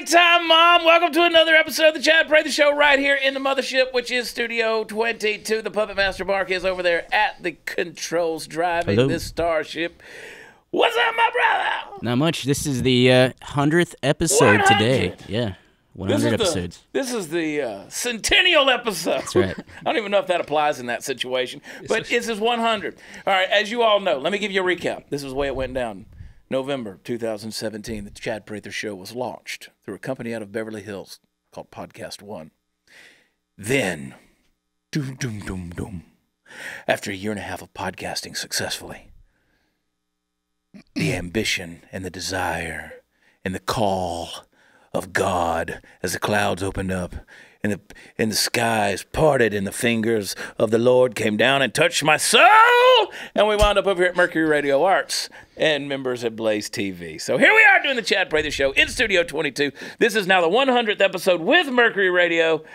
Party time, Mom. Welcome to another episode of the Chad Prather Show right here in the mothership, which is Studio 22. The Puppet Master Mark is over there at the controls driving this starship. What's up, my brother? Not much. This is the 100th episode 100. Today. Yeah, 100 episodes. This is the centennial episode. That's right. I don't even know if that applies in that situation, but this is 100. All right, as you all know, let me give you a recap. This is the way it went down. November 2017, the Chad Prather Show was launched through a company out of Beverly Hills called Podcast One. Then, after a year and a half of podcasting successfully, the ambition and the desire and the call of God as the clouds opened up and the skies parted and the fingers of the Lord came down and touched my soul, and we wound up over here at Mercury Radio Arts and members at BlazeTV. So here we are doing the Chad Prather Show in Studio 22. This is now the 100th episode with Mercury Radio,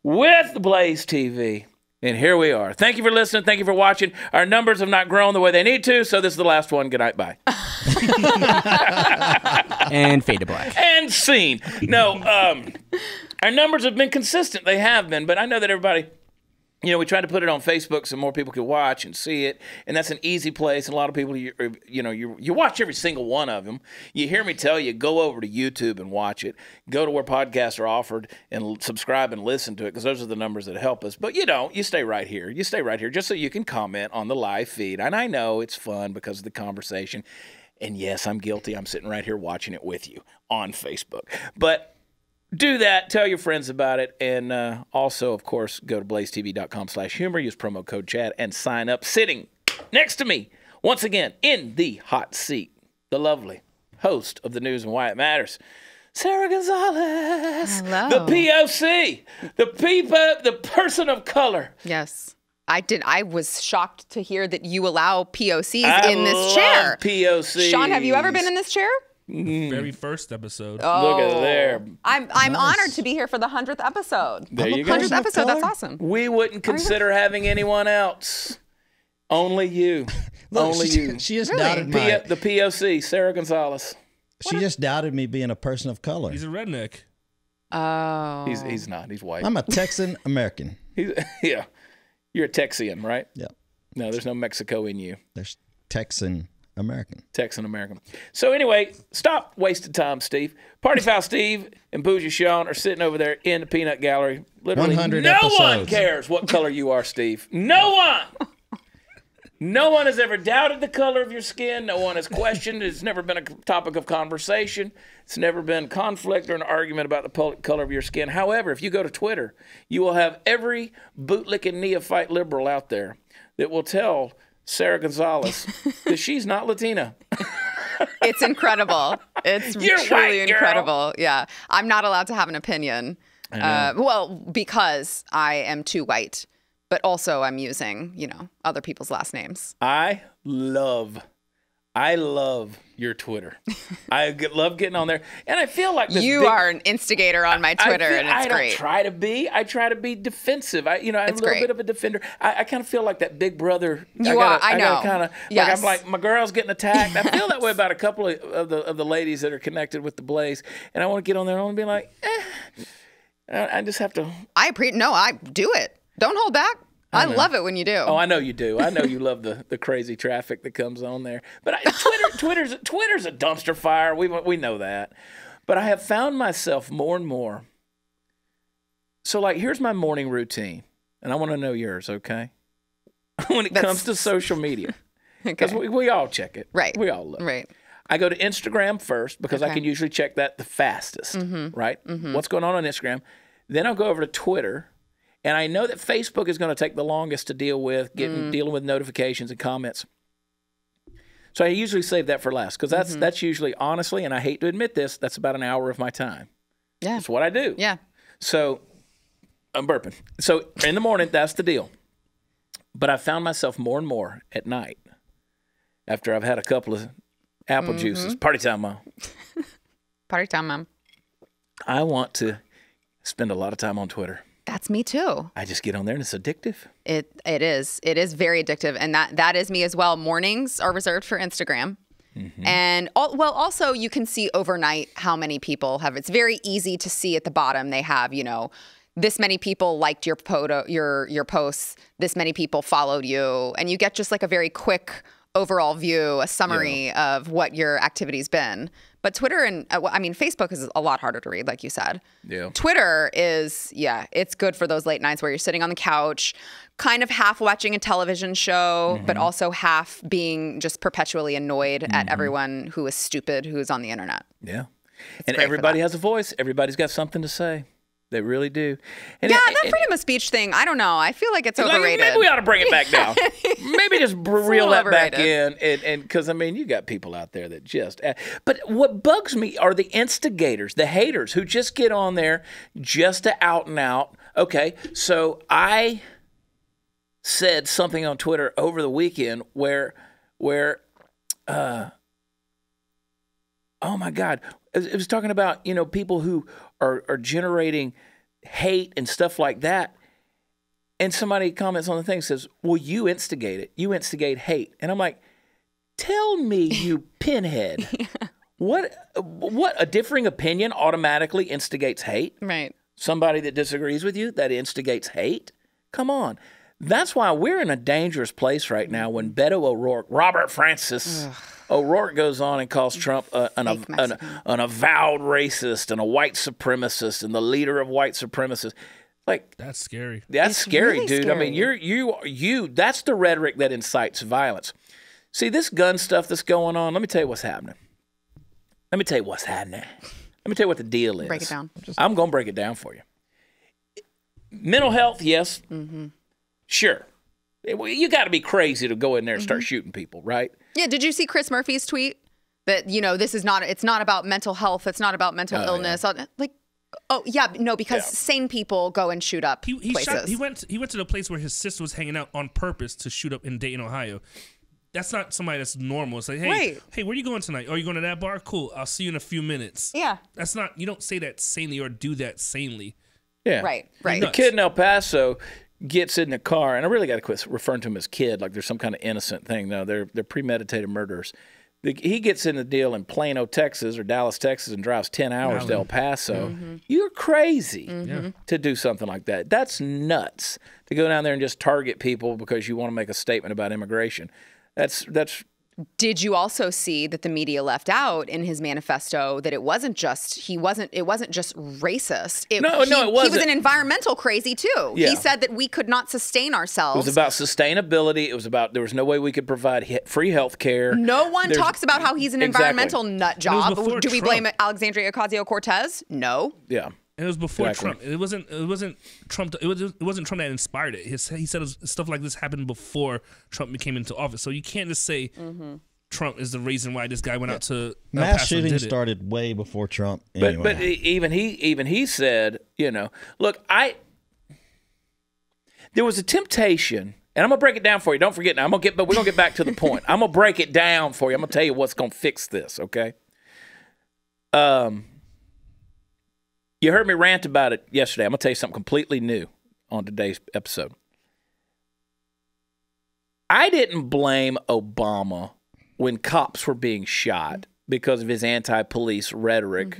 with BlazeTV. And here we are. Thank you for listening. Thank you for watching. Our numbers have not grown the way they need to, so this is the last one. Good night. Bye. And fade to black. And scene. No, our numbers have been consistent. They have been. But I know that everybody, you know, we tried to put it on Facebook so more people could watch and see it. And that's an easy place. And a lot of people, you watch every single one of them. You hear me tell you, go over to YouTube and watch it. Go to where podcasts are offered and subscribe and listen to it, because those are the numbers that help us. But you don't. You stay right here. You stay right here just so you can comment on the live feed. And I know it's fun because of the conversation. And yes, I'm guilty. I'm sitting right here watching it with you on Facebook. But do that. Tell your friends about it. And also, of course, go to blazetv.com/humor. Use promo code Chad and sign up. Sitting next to me, once again, in the hot seat, the lovely host of the news and why it matters, Sara Gonzales. Hello. The POC, the person of color. Yes. I was shocked to hear that you allow POCs in this chair. POCs. Sean, have you ever been in this chair? Very first episode. Oh, look at there. I'm nice. Honored to be here for the 100th episode. There you go. 100th episode, that's awesome. We wouldn't consider having anyone else. Only you. Look, only you. She just Really? doubted my. The POC, Sara Gonzales. She just doubted me being a person of color. He's a redneck. Oh. He's not. He's white. I'm a Texan American. Yeah. You're a Texian, right? Yeah. No, there's no Mexico in you. There's Texan American. Texan American. So anyway, stop wasting time, Steve. Party Foul Steve and Bougie Sean are sitting over there in the peanut gallery. Literally, 100 no one episodes. cares what color you are, Steve. No one. No one has ever doubted the color of your skin. No one has questioned. It's never been a topic of conversation. It's never been conflict or an argument about the color of your skin. However, if you go to Twitter, you will have every bootlicking neophyte liberal out there that will tell Sara Gonzales that she's not Latina. It's incredible. It's You're truly white, girl. incredible. Yeah. I'm not allowed to have an opinion. Well, because I am too white. But also I'm using, other people's last names. I love your Twitter. I love getting on there. And I feel like this You are an instigator on my Twitter, and it's great. I try to be defensive. I'm a little bit of a defender. I kind of feel like that big brother. I know. Kind of, yes. I'm like, my girl's getting attacked. I feel that way about a couple of the ladies that are connected with the Blaze. And I want to get on there and I want to be like, I just have to. I do it. Don't hold back. I love it when you do. Oh, I know you do. I know you love the crazy traffic that comes on there. But Twitter's a dumpster fire. We know that. But I have found myself more and more. So, like, here's my morning routine, and I want to know yours, okay? When it comes to social media, because we all check it, right? We all look, right. I go to Instagram first because I can usually check that the fastest, right? What's going on Instagram? Then I'll go over to Twitter. And I know that Facebook is going to take the longest to deal with, dealing with notifications and comments. So I usually save that for last because that's usually, honestly, and I hate to admit this, that's about an hour of my time. Yeah. That's what I do. Yeah. So I'm burping. So in the morning, that's the deal. But I found myself more and more at night after I've had a couple of apple juices. Party time, Mom. Party time, Mom. I want to spend a lot of time on Twitter. That's me too. I just get on there and it's addictive. It is. It is very addictive. And that is me as well. Mornings are reserved for Instagram. And also you can see overnight how many people have. It's very easy to see at the bottom. They have, this many people liked your photo, your posts. This many people followed you, and you get just like a very quick overall view, a summary of what your activity's been. But Twitter and Facebook is a lot harder to read, like you said. Yeah. Twitter is, it's good for those late nights where you're sitting on the couch, kind of half watching a television show, but also half being just perpetually annoyed at everyone who is stupid, who is on the internet. Yeah. And everybody has a voice. Everybody's got something to say. They really do. And that freedom of speech thing, I don't know. I feel like it's overrated. Maybe we ought to bring it back down. Maybe just reel that back in. And because, you got people out there that just... But what bugs me are the instigators, the haters, who just get on there just to out and out. Okay, so I said something on Twitter over the weekend where oh, my God. It was talking about, people who are generating hate and stuff like that. And somebody comments on the thing and says, well, you instigate it. You instigate hate. And I'm like, tell me, you pinhead, what a differing opinion automatically instigates hate? Right. Somebody that disagrees with you, that instigates hate? Come on. That's why we're in a dangerous place right now when Beto O'Rourke, Robert Francis O'Rourke goes on and calls Trump an avowed racist and a white supremacist and the leader of white supremacists. Like, that's scary. That's scary, really dude. Scary. You. That's the rhetoric that incites violence. See, this gun stuff that's going on. Let me tell you what's happening. Let me tell you what the deal is. Break it down. I'm going to break it down for you. Mental health, yes. Sure. You got to be crazy to go in there and start shooting people, right? Yeah. Did you see Chris Murphy's tweet that, it's not about mental health. It's not about mental illness. Yeah. Because sane people go and shoot up places. He went to the place where his sister was hanging out on purpose to shoot up in Dayton, Ohio. That's not somebody that's normal. It's like, hey, where are you going tonight? Oh, you going to that bar? Cool. I'll see you in a few minutes. Yeah. That's not, you don't say that sanely or do that sanely. Yeah. Right. The kid in El Paso gets in the car, and I really got to quit referring to him as kid like there's some kind of innocent thing. No, they're premeditated murderers. He gets in the deal in Plano, Texas, or Dallas, Texas, and drives 10 hours to El Paso. You're crazy to do something like that. That's nuts to go down there and just target people because you want to make a statement about immigration. That's. Did you also see that the media left out in his manifesto that it wasn't just racist? It wasn't. He was an environmental crazy too. Yeah. He said that we could not sustain ourselves. It was about sustainability. It was about there was no way we could provide free health care. No one talks about how he's an environmental nut job. Do we blame Alexandria Ocasio-Cortez? No. Yeah. And it was before Trump. It wasn't Trump. It wasn't Trump that inspired it. He said stuff like this happened before Trump came into office. So you can't just say Trump is the reason why this guy went out to mass shooting started way before Trump. Anyway. But even he said, look, there was a temptation, and I'm gonna break it down for you. Don't forget now. We're gonna get back to the point. I'm gonna break it down for you. I'm gonna tell you what's gonna fix this. Okay. You heard me rant about it yesterday. I'm going to tell you something completely new on today's episode. I didn't blame Obama when cops were being shot because of his anti-police rhetoric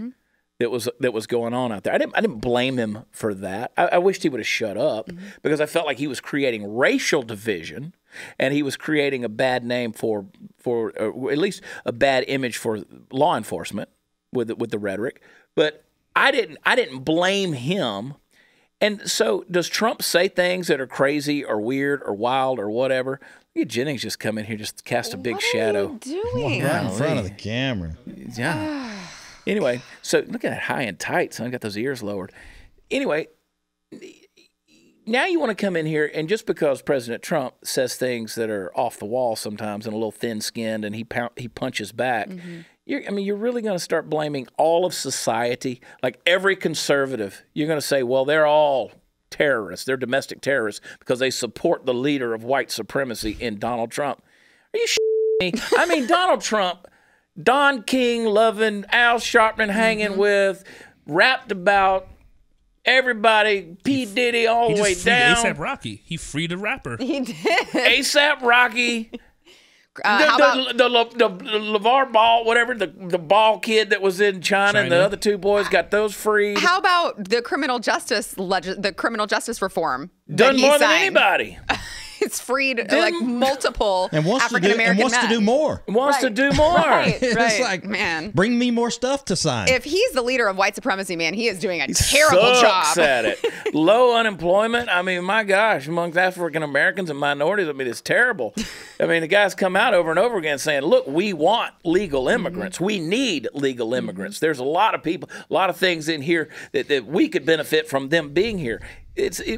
that was going on out there. I didn't blame him for that. I wished he would have shut up because I felt like he was creating racial division and he was creating a bad name for at least a bad image for law enforcement with the rhetoric. But I didn't blame him. And so does Trump say things that are crazy or weird or wild or whatever? Look at Jennings just come in here, just cast a big shadow. What are you doing? Right in front of the camera. Yeah. Anyway, so look at that high and tight, son. Got those ears lowered. Anyway, now you want to come in here, and just because President Trump says things that are off the wall sometimes and a little thin-skinned and he punches back, you're really going to start blaming all of society, like every conservative. You're going to say, well, they're all terrorists. They're domestic terrorists because they support the leader of white supremacy in Donald Trump. Are you shitting me? I mean, Donald Trump, Don King loving, Al Sharpton hanging with, rapped about everybody, P. Diddy all the way down. A$AP Rocky. He freed a rapper. He did. A$AP Rocky. How about the LeVar Ball, whatever, the Ball kid that was in China, and the other two boys got those freed. how about the criminal justice reform? Done more than anybody. It's freed like multiple African American men. And wants to do more. Wants to do more. Right, It's like, man. Bring me more stuff to sign. If he's the leader of white supremacy, man, he is doing a terrible Sucks job. at it. Low unemployment. I mean, my gosh, amongst African Americans and minorities, I mean, it's terrible. I mean, the guys come out over and over again saying, look, we want legal immigrants. We need legal immigrants. There's a lot of people, a lot of things in here that we could benefit from them being here.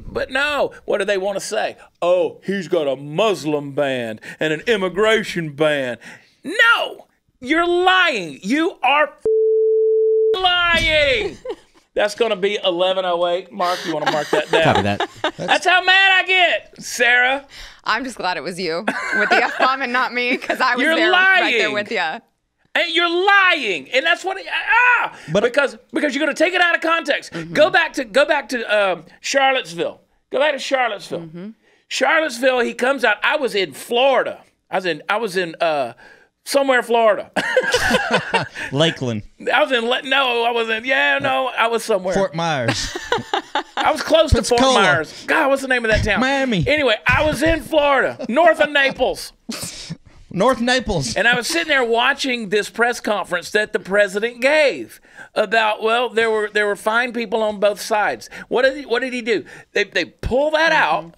But no, what do they want to say? Oh, he's got a Muslim ban and an immigration ban. No, you're lying. You are lying. That's going to be 11:08. Mark, you want to mark that down? Copy that. That's how mad I get, Sarah. I'm just glad it was you with the F-bomb and not me, because I was You're there right there lying. with you. And you're lying, and that's what because you're going to take it out of context. Go back to Charlottesville. Go back to Charlottesville. Charlottesville. He comes out. I was in Florida. I was in somewhere Florida. Lakeland. I was somewhere. Fort Myers. I was close to Fort Pensacola. Myers. God, what's the name of that town? Miami. Anyway, I was in Florida, north of Naples. North Naples. And I was sitting there watching this press conference that the president gave about, well, there were fine people on both sides. What did he do? They pull that out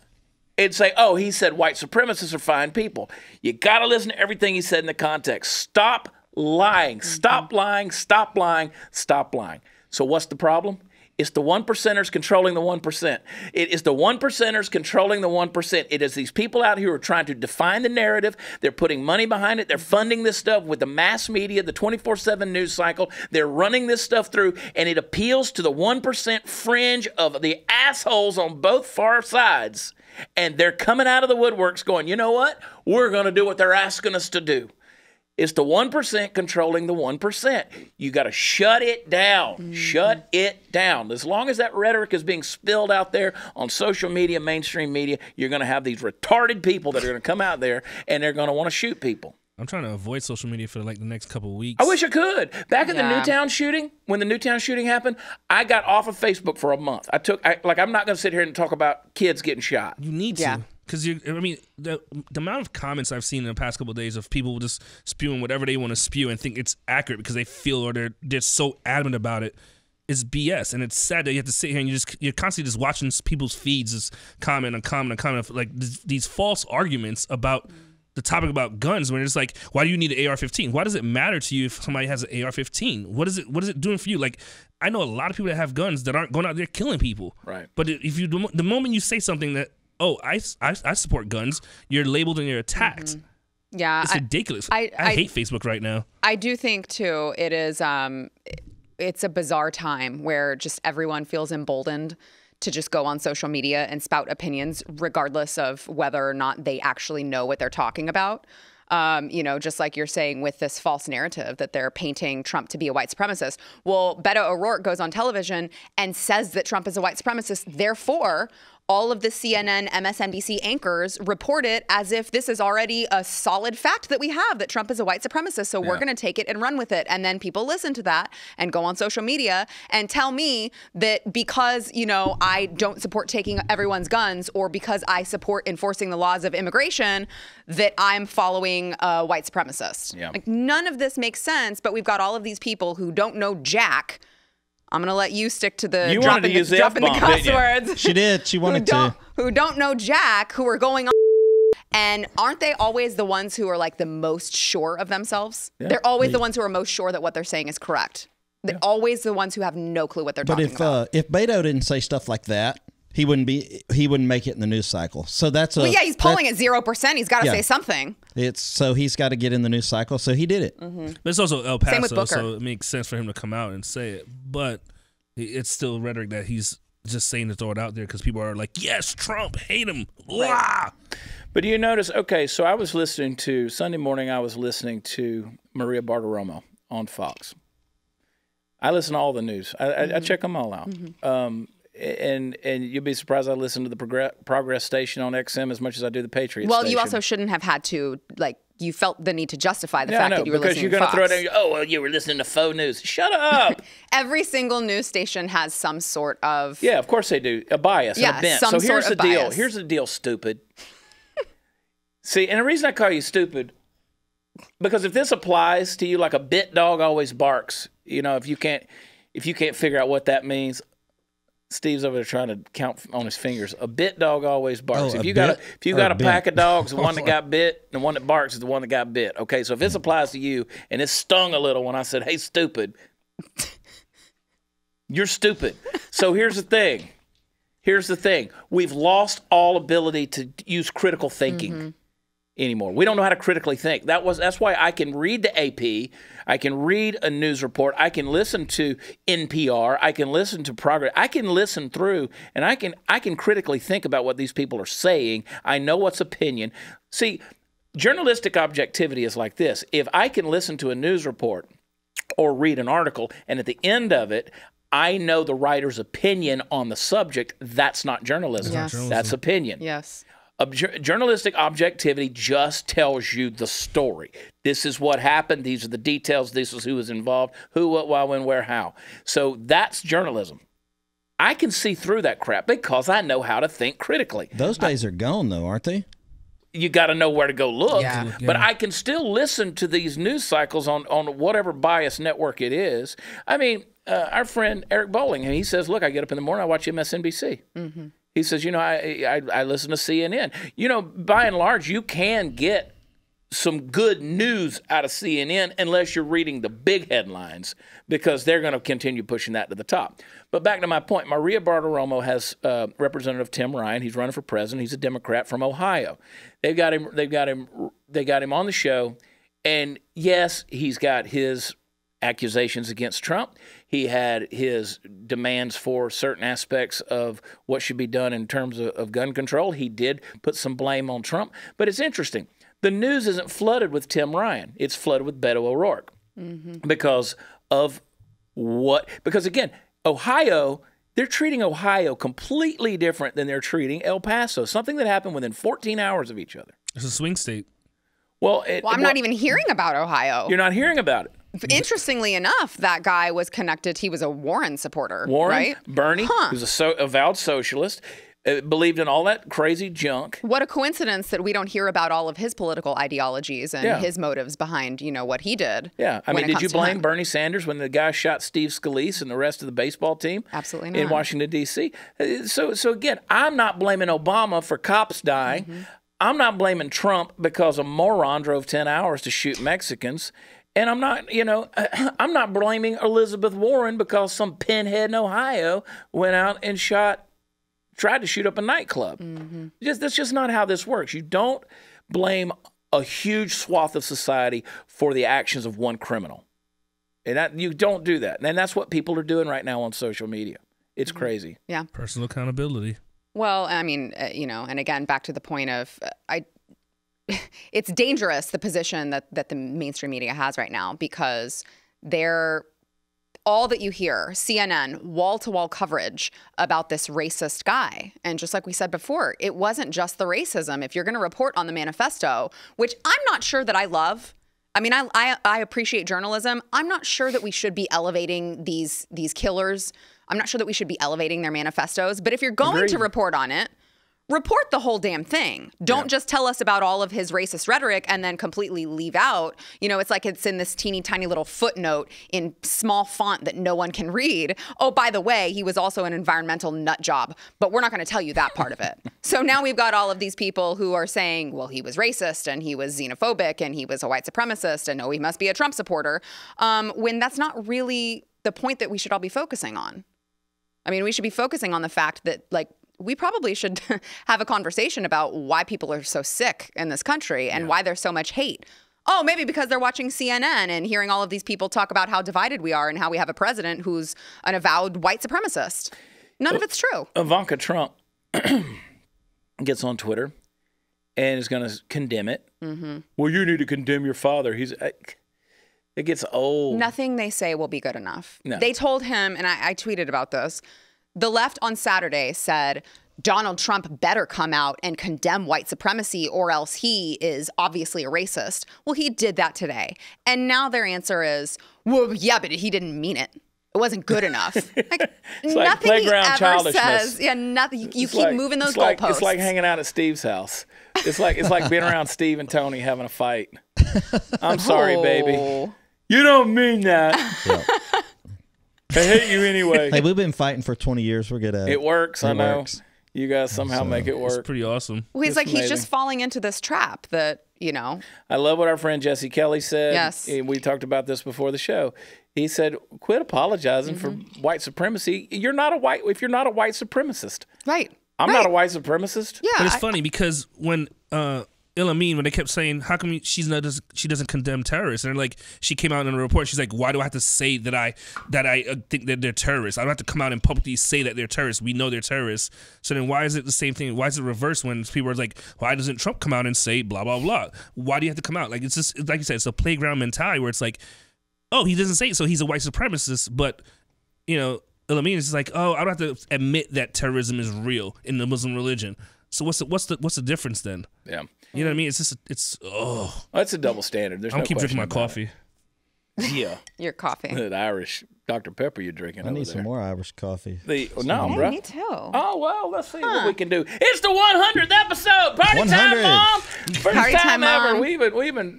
and say, oh, he said white supremacists are fine people. You got to listen to everything he said in the context. Stop lying. Stop lying. Stop lying. Stop lying. So what's the problem? It's the 1%ers controlling the 1%. It is the 1%ers controlling the 1%. It is these people out here who are trying to define the narrative. They're putting money behind it. They're funding this stuff with the mass media, the 24/7 news cycle. They're running this stuff through, and it appeals to the 1% fringe of the assholes on both far sides. And they're coming out of the woodworks going, you know what? We're going to do what they're asking us to do. It's the 1% controlling the 1%. You got to shut it down. Shut it down. As long as that rhetoric is being spilled out there on social media, mainstream media, you're going to have these retarded people that are going to come out there and they're going to want to shoot people. I'm trying to avoid social media for like the next couple of weeks. I wish I could. Back at the Newtown shooting, when the Newtown shooting happened, I got off of Facebook for a month. I'm not going to sit here and talk about kids getting shot. You need to. Because the amount of comments I've seen in the past couple of days of people just spewing whatever they want to spew and think it's accurate because they feel or they're so adamant about it is BS. And it's sad that you have to sit here and you're constantly just watching people's feeds just comment of like these false arguments about the topic about guns when it's like, why do you need an AR-15? Why does it matter to you if somebody has an AR-15? What is it doing for you? Like, I know a lot of people that have guns that aren't going out there killing people. Right. But if the moment you say something that, oh, I support guns, you're labeled and you're attacked. Yeah, it's ridiculous. I hate Facebook right now. I do think too it is it's a bizarre time where just everyone feels emboldened to just go on social media and spout opinions regardless of whether or not they actually know what they're talking about. Just like you're saying with this false narrative that they're painting Trump to be a white supremacist. Well, Beto O'Rourke goes on television and says that Trump is a white supremacist. Therefore, all of the CNN, MSNBC anchors report it as if this is already a solid fact that we have, that Trump is a white supremacist. So we're going to take it and run with it. And then people listen to that and go on social media and tell me that because, I don't support taking everyone's guns or because I support enforcing the laws of immigration, that I'm following a white supremacist. Yeah. Like, none of this makes sense, but we've got all of these people who don't know jack. I'm going to let you stick to the dropping the cuss words. She did. She wanted to. Who don't know jack, who are going on. And aren't they always the ones who are like the most sure of themselves? Yeah. They're always the ones who are most sure that what they're saying is correct. They're always the ones who have no clue what they're talking about. But if Beto didn't say stuff like that, he wouldn't make it in the news cycle. So that's he's polling at 0%. He's got to say something. So he's got to get in the news cycle. So he did it. But it's also El Paso, so it makes sense for him to come out and say it. But it's still rhetoric that he's just saying to throw it out there because people are like, yes, Trump, hate him. Right. But do you notice, so I was listening to, Sunday morning I was listening to Maria Bartiromo on Fox. I listen to all the news. I check them all out. And you'll be surprised I listen to the Progress station on XM as much as I do the Patriot station. You also shouldn't have had to you felt the need to justify the fact that you were because listening you're to going to Fox. throw it in. Oh, well, you were listening to faux news. Shut up. Every single news station has some sort of Yeah, of course they do. A bias and a bent. some So here's sort the of deal. bias. Here's the deal, stupid. See, and the reason I call you stupid, because if this applies to you like a bit dog always barks, you know, if you can't figure out what that means, Steve's over there trying to count on his fingers. A bit dog always barks. Oh, if you got a bent? pack of dogs, the one that got bit, and the one that barks is the one that got bit. Okay, so if this applies to you, and it stung a little when I said, "Hey, stupid," you're stupid. So here's the thing. We've lost all ability to use critical thinking anymore. We don't know how to critically think. That's why I can read the AP, I can read a news report, I can listen to NPR, I can listen to Progress, I can listen through, and I can critically think about what these people are saying. I know what's opinion. See, journalistic objectivity is like this. If I can listen to a news report or read an article, and at the end of it, I know the writer's opinion on the subject, that's not journalism. Yes. That's opinion. Yes. Journalistic objectivity just tells you the story. This is what happened. These are the details. This is who was involved, who, what, why, when, where, how. So that's journalism. I can see through that crap because I know how to think critically. Those days are gone, though, aren't they? You got to know where to go look. Yeah. But I can still listen to these news cycles on whatever bias network it is. I mean, our friend Eric Bolling, he says, look, I get up in the morning, I watch MSNBC. Mm-hmm. He says, you know, I listen to CNN. You know, by and large, you can get some good news out of CNN unless you're reading the big headlines because they're going to continue pushing that to the top. But back to my point, Maria Bartiromo has Representative Tim Ryan. He's running for president. He's a Democrat from Ohio. They got him on the show, and yes, he's got his accusations against Trump. He had his demands for certain aspects of what should be done in terms of gun control. He did put some blame on Trump. But it's interesting. The news isn't flooded with Tim Ryan. It's flooded with Beto O'Rourke because of what? Because, again, Ohio, they're treating Ohio completely different than they're treating El Paso, something that happened within 14 hours of each other. It's a swing state. Well, I'm not even hearing about Ohio. You're not hearing about it. Interestingly enough, that guy was connected. He was a Warren supporter. Warren, right? Bernie, who's a avowed socialist, believed in all that crazy junk. What a coincidence that we don't hear about all of his political ideologies and his motives behind, you know, what he did. Yeah. I mean, did you blame Bernie Sanders when the guy shot Steve Scalise and the rest of the baseball team? Absolutely not. In Washington, D.C.? So again, I'm not blaming Obama for cops dying. I'm not blaming Trump because a moron drove 10 hours to shoot Mexicans. And I'm not, you know, I'm not blaming Elizabeth Warren because some pinhead in Ohio went out and tried to shoot up a nightclub. That's just not how this works. You don't blame a huge swath of society for the actions of one criminal. And you don't do that. And that's what people are doing right now on social media. It's crazy. Yeah. Personal accountability. Well, I mean, you know, and again, back to the point of, it's dangerous, the position that the mainstream media has right now, because all that you hear, CNN, wall-to-wall coverage about this racist guy. And just like we said before, it wasn't just the racism. If you're going to report on the manifesto, which I'm not sure that I love. I mean, I appreciate journalism. I'm not sure that we should be elevating these killers. I'm not sure that we should be elevating their manifestos. But if you're going to report on it, report the whole damn thing. Don't just tell us about all of his racist rhetoric and then completely leave out. You know, it's like it's in this teeny tiny little footnote in small font that no one can read. Oh, by the way, he was also an environmental nut job, but we're not going to tell you that part of it. So now we've got all of these people who are saying, well, he was racist and he was xenophobic and he was a white supremacist and oh, he must be a Trump supporter, when that's not really the point that we should all be focusing on. I mean, we should be focusing on the fact that, like, we probably should have a conversation about why people are so sick in this country and why there's so much hate. Oh, maybe because they're watching CNN and hearing all of these people talk about how divided we are and how we have a president who's an avowed white supremacist. None of it's true. Ivanka Trump gets on Twitter and is going to condemn it. Well, you need to condemn your father. It gets old. Nothing they say will be good enough. No. They told him, and I tweeted about this, the left on Saturday said, Donald Trump better come out and condemn white supremacy or else he is obviously a racist. Well, he did that today. And now their answer is, well, yeah, but he didn't mean it. It wasn't good enough. Like, It's nothing like playground he ever childishness. says. Yeah, nothing. You It's keep like- moving those it's like, goalposts. It's like hanging out at Steve's house. It's like being around Steve and Tony having a fight. I'm sorry, baby. Oh. You don't mean that. I hate you anyway. Hey, we've been fighting for 20 years. We're good at it. It works, I It know. works. You guys somehow make it It's work. pretty awesome. Well, he's It's like, he's amazing. just falling into this trap that, I love what our friend Jesse Kelly said. Yes. And we talked about this before the show. He said, quit apologizing for white supremacy. If you're not a white supremacist. right. I'm right. not a white supremacist. Yeah. But it's funny because when Elamine, when they kept saying, how come she doesn't condemn terrorists? And they're like, she came out in a report. She's like, why do I have to say that I think that they're terrorists? I don't have to come out and publicly say that they're terrorists. We know they're terrorists. So then why is it the same thing? Why is it reversed when people are like, why doesn't Trump come out and say blah, blah, blah? Why do you have to come out? Like, it's just, like you said, it's a playground mentality where it's like, oh, he doesn't say it, so he's a white supremacist. But, Elamine is just like, oh, I don't have to admit that terrorism is real in the Muslim religion. So what's the difference then? Yeah. You know what I mean? It's just That's a double standard. There's I'm no keep drinking my question about coffee. it. Yeah. Your coffee. That Irish Dr. Pepper you're drinking I over need there. some more Irish coffee. No, Hey, bro. me too. Oh, well, let's see what we can do. It's the 100th episode. Party 100. time, Mom. First Party time time, ever. Mom. We've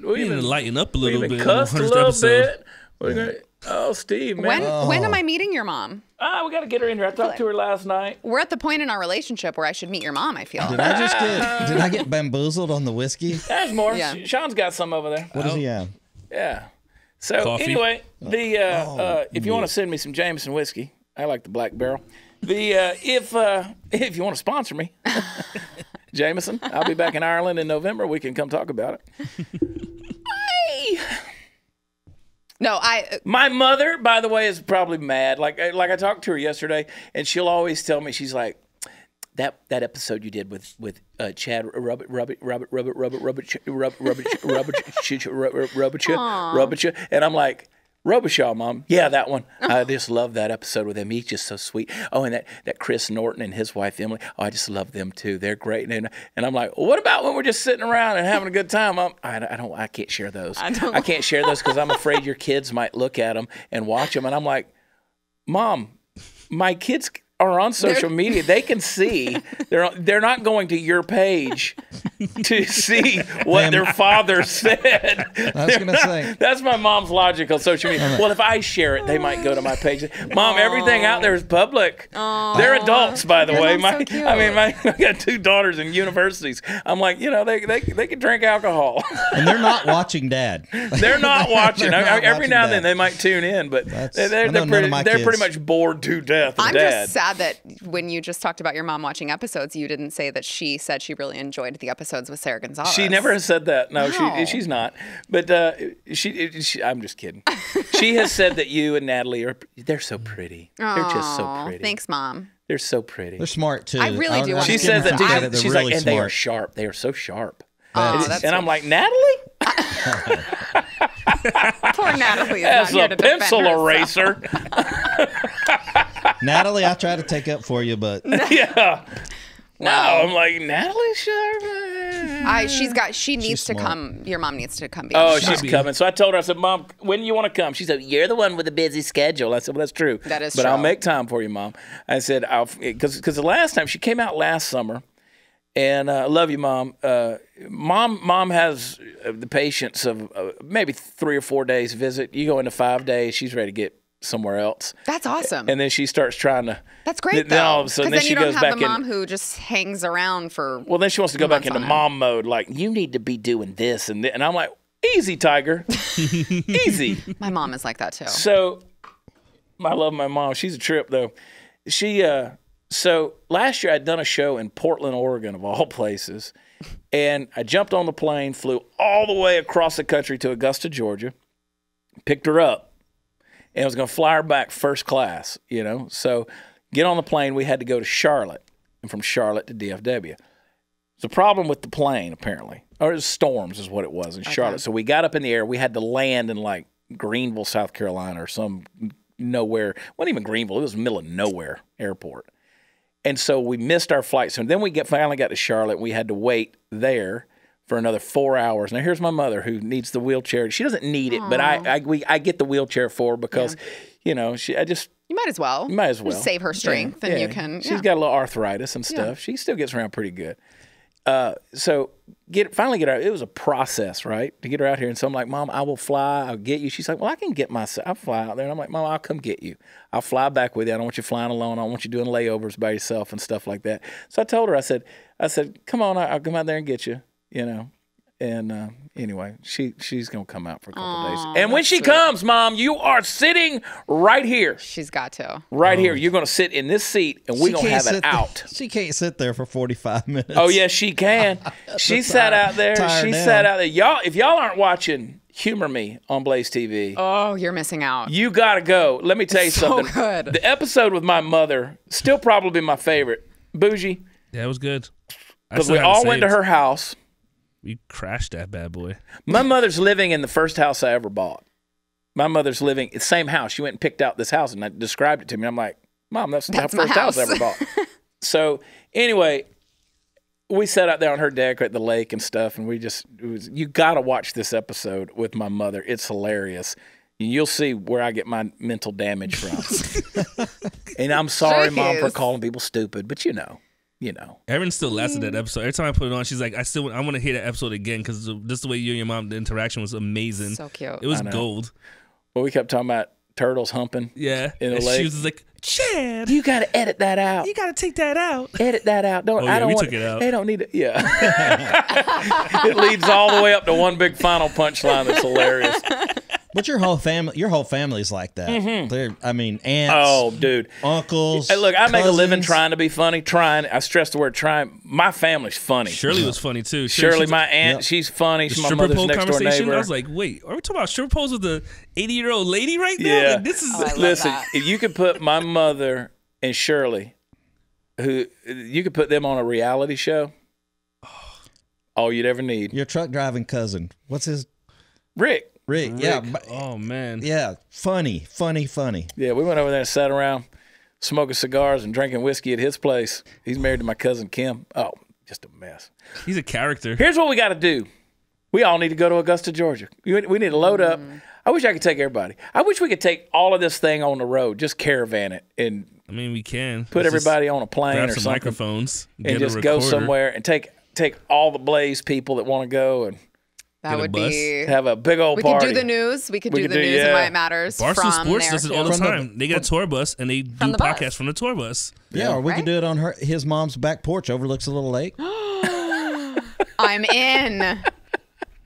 We need to lighten up a little been bit. cussed a 100th little episode. bit. We're gonna, Steve, man. When am I meeting your mom? We got to get her in here. I talked to her last night. We're at the point in our relationship where I should meet your mom, I feel. Did I get bamboozled on the whiskey? There's more. Yeah. Sean's got some over there. What does he have? Yeah. So Coffee. anyway, if you want to send me some Jameson whiskey, I like the Black Barrel. If you want to sponsor me, Jameson, I'll be back in Ireland in November. We can come talk about it. No, My mother, by the way, is probably mad. Like I talked to her yesterday, and she'll always tell me, she's like, that episode you did with Chad and I'm like, Robichaud, Mom. Yeah, that one. I just love that episode with him. He's just so sweet. Oh, and that Chris Norton and his wife Emily. Oh, I just love them too. They're great. And I'm like, well, what about when we're just sitting around and having a good time? I can't share those. I can't share those because I'm afraid your kids might look at them and watch them. And I'm like, Mom, my kids are on social media. They can see. They're not going to your page to see what their father said. I was going to say. That's my mom's logic on social media. Well, if I share it, they might go to my page. Mom, everything out there is public. They're adults, by the way. mom's so cute. I got 2 daughters in universities. I'm like, they can drink alcohol. And they're not watching Dad. They're not watching. They're not Every watching now and then Dad. they might tune in, but they're I know none of my pretty kids. much bored to death of I'm Dad. just sad that when you just talked about your mom watching episodes, you didn't say that she said she really enjoyed the episodes with Sara Gonzales. She never has said that. No, Wow. she's not. But she I'm just kidding. She has said that you and Natalie they're so pretty. They're just so Aw, pretty. Thanks, Mom. They're so pretty. They're smart, too. I really do want She to says that They're too. They're She's really like, and they are smart. sharp. They are so sharp. Oh, And that's I'm like, Natalie? poor Natalie. Is That's not here a to defend pencil herself. eraser. Natalie, I try to take up for you, but Yeah. No, Wow. I'm like, Natalie Sharp. She needs to smart. come. Your mom needs to come. Oh, she's coming. So I told her, I said, Mom, when do you want to come? She said, you're the one with a busy schedule. I said, well, that's true. That is but I'll true. make time for you, Mom. I said, because the last time, she came out last summer, and I love you, Mom. Mom has the patience of maybe 3 or 4 days visit. You go into 5 days, she's ready to get somewhere else. That's awesome. And then she starts trying to. That's great, then all though. of a sudden, Because then she you don't goes have back the in. mom who just hangs around for. Well, then she wants to go back months into on mom mode, like, you need to be doing this and I'm like, easy, Tiger. Easy. My mom is like that too. So, I love my mom. She's a trip, though. So last year I'd done a show in Portland, Oregon, of all places, and I jumped on the plane, flew all the way across the country to Augusta, Georgia, picked her up, and I was going to fly her back first class, So, get on the plane. We had to go to Charlotte, and from Charlotte to DFW. There's a problem with the plane, apparently, or it was storms is what it was in Charlotte. So we got up in the air. We had to land in like Greenville, South Carolina, or some nowhere. It wasn't even Greenville. It was the middle of nowhere airport. And so we missed our flight. So then we finally got to Charlotte. And we had to wait there for another 4 hours. Now here's my mother who needs the wheelchair. She doesn't need it, but I get the wheelchair for her because, you know, you might as well. You might as well. Just save her strength, and you can. She's got a little arthritis and stuff. Yeah. She still gets around pretty good. So finally get her. It was a process, right, to get her out here. And so I'm like, Mom, I will fly. I'll get you. She's like, well, I can get myself. I'll fly out there. And I'm like, Mom, I'll come get you. I'll fly back with you. I don't want you flying alone. I don't want you doing layovers by yourself and stuff like that. So I told her, I said, come on, I'll come out there and get you. You know. And anyway, she's gonna come out for a couple days. And when she comes, Mom, you are sitting right here. She's got to. Right here. You're gonna sit in this seat, and we're gonna have it out. She can't sit there for 45 minutes. Oh yes, she can. She sat out there. She sat out there. Y'all, if y'all aren't watching Humor Me on BlazeTV, oh, you're missing out. You gotta go. Let me tell you something. Good. The episode with my mother still probably my favorite. Bougie. Yeah, it was good. Because we all went to her house. We crashed that bad boy. My mother's living in the first house I ever bought. My mother's living in the same house. She went and picked out this house and I described it to me. I'm like, Mom, that's the first house I ever bought. So anyway, we sat out there on her deck at the lake and stuff, and you got to watch this episode with my mother. It's hilarious. You'll see where I get my mental damage from. And I'm sorry, Mom, for calling people stupid, but you know. Erin still lasted that episode. Every time I put it on, she's like, I want to hear that episode again because just the way you and your mom, the interaction was amazing. So cute. It was gold. Well, we kept talking about turtles humping. Yeah. In the lake. She was like, Chad, you got to edit that out. You got to take that out. Edit that out. We took it out. They don't need it. Yeah. It leads all the way up to one big final punchline that's hilarious. But your whole family's like that. Mm-hmm. I mean, aunts. Oh, dude. Uncles. Hey, look, I make a living cousins. trying to be funny. I stress the word trying. My family's funny. Shirley was funny too. Shirley, my aunt, she's funny. She's my mother's next door neighbor. I was like, wait, are we talking about stripper poles with the 80-year-old lady right now? Yeah. Like, this is. Listen, if you could put my mother and Shirley, you could put them on a reality show, all you'd ever need. Your truck driving cousin. What's his? Rick. Yeah. Oh, man. Yeah. Funny. Yeah, we went over there and sat around smoking cigars and drinking whiskey at his place. He's married to my cousin Kim. Oh, just a mess. He's a character. Here's what we got to do. We all need to go to Augusta, Georgia. We need to load up. I wish I could take everybody. I wish we could take all of this thing on the road, just caravan it, and I mean, we can put everybody on a plane grab or some something, microphones, and just go somewhere and take all the Blaze people that want to go and. That would be have a big old party. We could do the news. We could do the news and why it matters. Barstool from Sports does it all the time. They get a tour bus and they do podcasts from the tour bus. Yeah, or we could do it on his mom's back porch, overlooks a little lake. I'm in.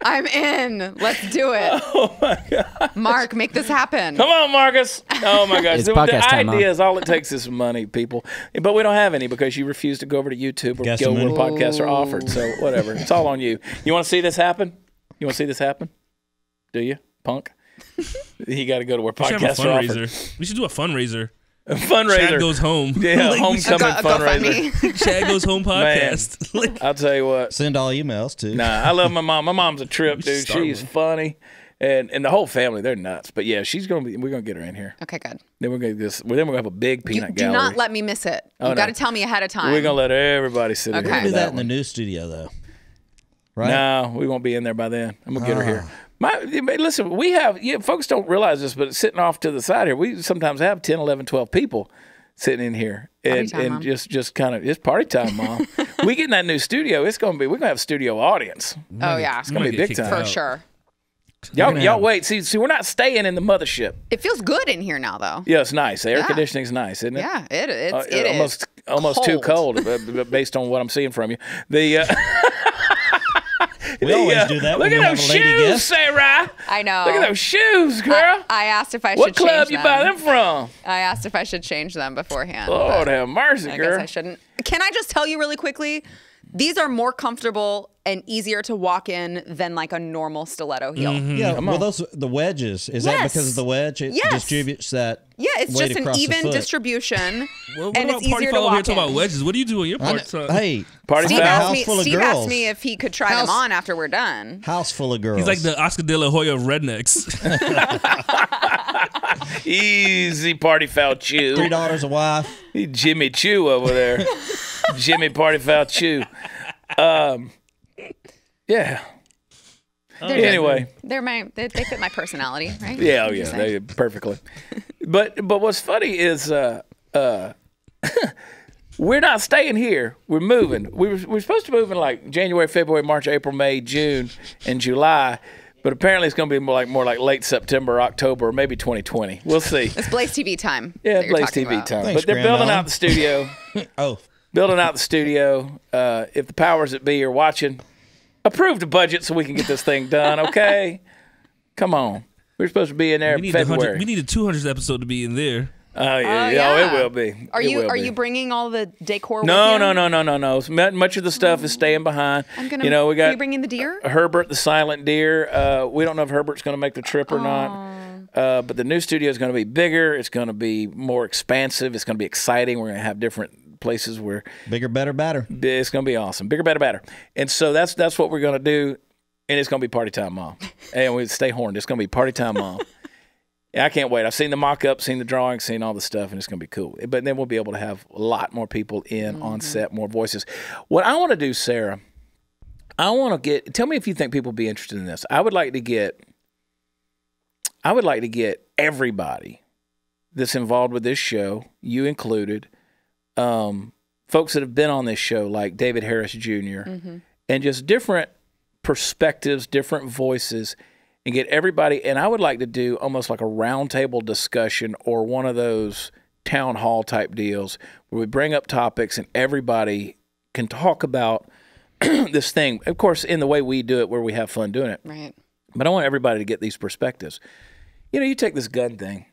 Let's do it. Oh my God, Mark, make this happen. Come on, Marcus. Oh my gosh, It's podcast time, ideas. All it takes is money, people. But we don't have any because you refuse to go over to YouTube or go where podcasts are offered. So whatever, it's all on you. You want to see this happen? Do you, punk? You got to go to where podcasts are offered. We should do a fundraiser. A fundraiser. Chad Goes Home. Yeah, homecoming fundraiser. Chad Goes Home podcast. Man, I'll tell you what. Send all emails too. Nah, I love my mom. My mom's a trip, dude. She's funny. And the whole family, they're nuts. But yeah, we're gonna get her in here. Okay, good. Then we're gonna have a big peanut gallery. Do not let me miss it. You got to tell me ahead of time. We're gonna let everybody sit in here. We'll do that in the news studio though. Right? No, we won't be in there by then. I'm gonna get her here. Listen, we have folks don't realize this, but sitting off to the side here, we sometimes have 10, 11, 12 people sitting in here, and just kind of it's party time, Mom. We get in that new studio. We're gonna have a studio audience. Oh yeah, it's gonna be big time for sure. Y'all wait. See, we're not staying in the mothership. It feels good in here now, though. Yeah, it's nice. The air conditioning's nice, isn't it? Yeah, it is. Almost too cold, based on what I'm seeing from you. We always do that. Look when at those shoes, Sarah. I know. Look at those shoes, girl. I asked if I should what change them. club you buy them from? I asked if I should change them beforehand. Lord have mercy, girl. I guess I shouldn't. Can I just tell you really quickly? These are more comfortable and easier to walk in than like a normal stiletto heel. Mm-hmm. Yeah, well, the wedges. Is that because of the wedge? It distributes that. Yeah, it's weight just an even distribution, Well, and it's easier to walk in. Talking about wedges. What do you do on your part? Hey, party Steve foul. Steve asked me if he could try them on after we're done. House full of girls. He's like the Oscar de la Hoya of rednecks. Easy, party foul Chew. 3 daughters, a wife. Jimmy Chew over there. Jimmy party foul Chew. Yeah. Anyway, they fit my personality, right? yeah, oh yeah, they perfectly. But what's funny is we're not staying here. We're moving. We're supposed to move in like January, February, March, April, May, June, and July. But apparently it's going to be more like late September, October, or maybe 2020. We'll see. It's BlazeTV time. Yeah, BlazeTV time. Thanks, But they're Grandma. building out the studio. Building out the studio. If the powers that be are watching, approve the budget so we can get this thing done, okay? Come on. We're supposed to be in there in February. We need a 200th episode to be in there. Oh, yeah. It will be. Are you bringing all the decor No, with you? no. Much of the stuff is staying behind. We Are got you bringing the deer? Herbert the silent deer. We don't know if Herbert's going to make the trip or not. But the new studio is going to be bigger. It's going to be more expansive. It's going to be exciting. We're going to have different places where Bigger, better, badder. it's going to be awesome. Bigger, better, better. And so that's what we're going to do. And it's going to be party time, Mom. And we stay horned. It's going to be party time, Mom. Yeah, I can't wait. I've seen the mock-up, seen the drawings, seen all the stuff, and it's going to be cool. But then we'll be able to have a lot more people in on set, more voices. What I want to do, Sarah, tell me if you think people will be interested in this. I would like to get everybody that's involved with this show, you included, folks that have been on this show like David Harris Jr., and just different perspectives, different voices, and get everybody. And I would like to do almost like a roundtable discussion or one of those town hall type deals where we bring up topics and everybody can talk about this thing. Of course, in the way we do it, where we have fun doing it. Right. But I want everybody to get these perspectives. You take this gun thing.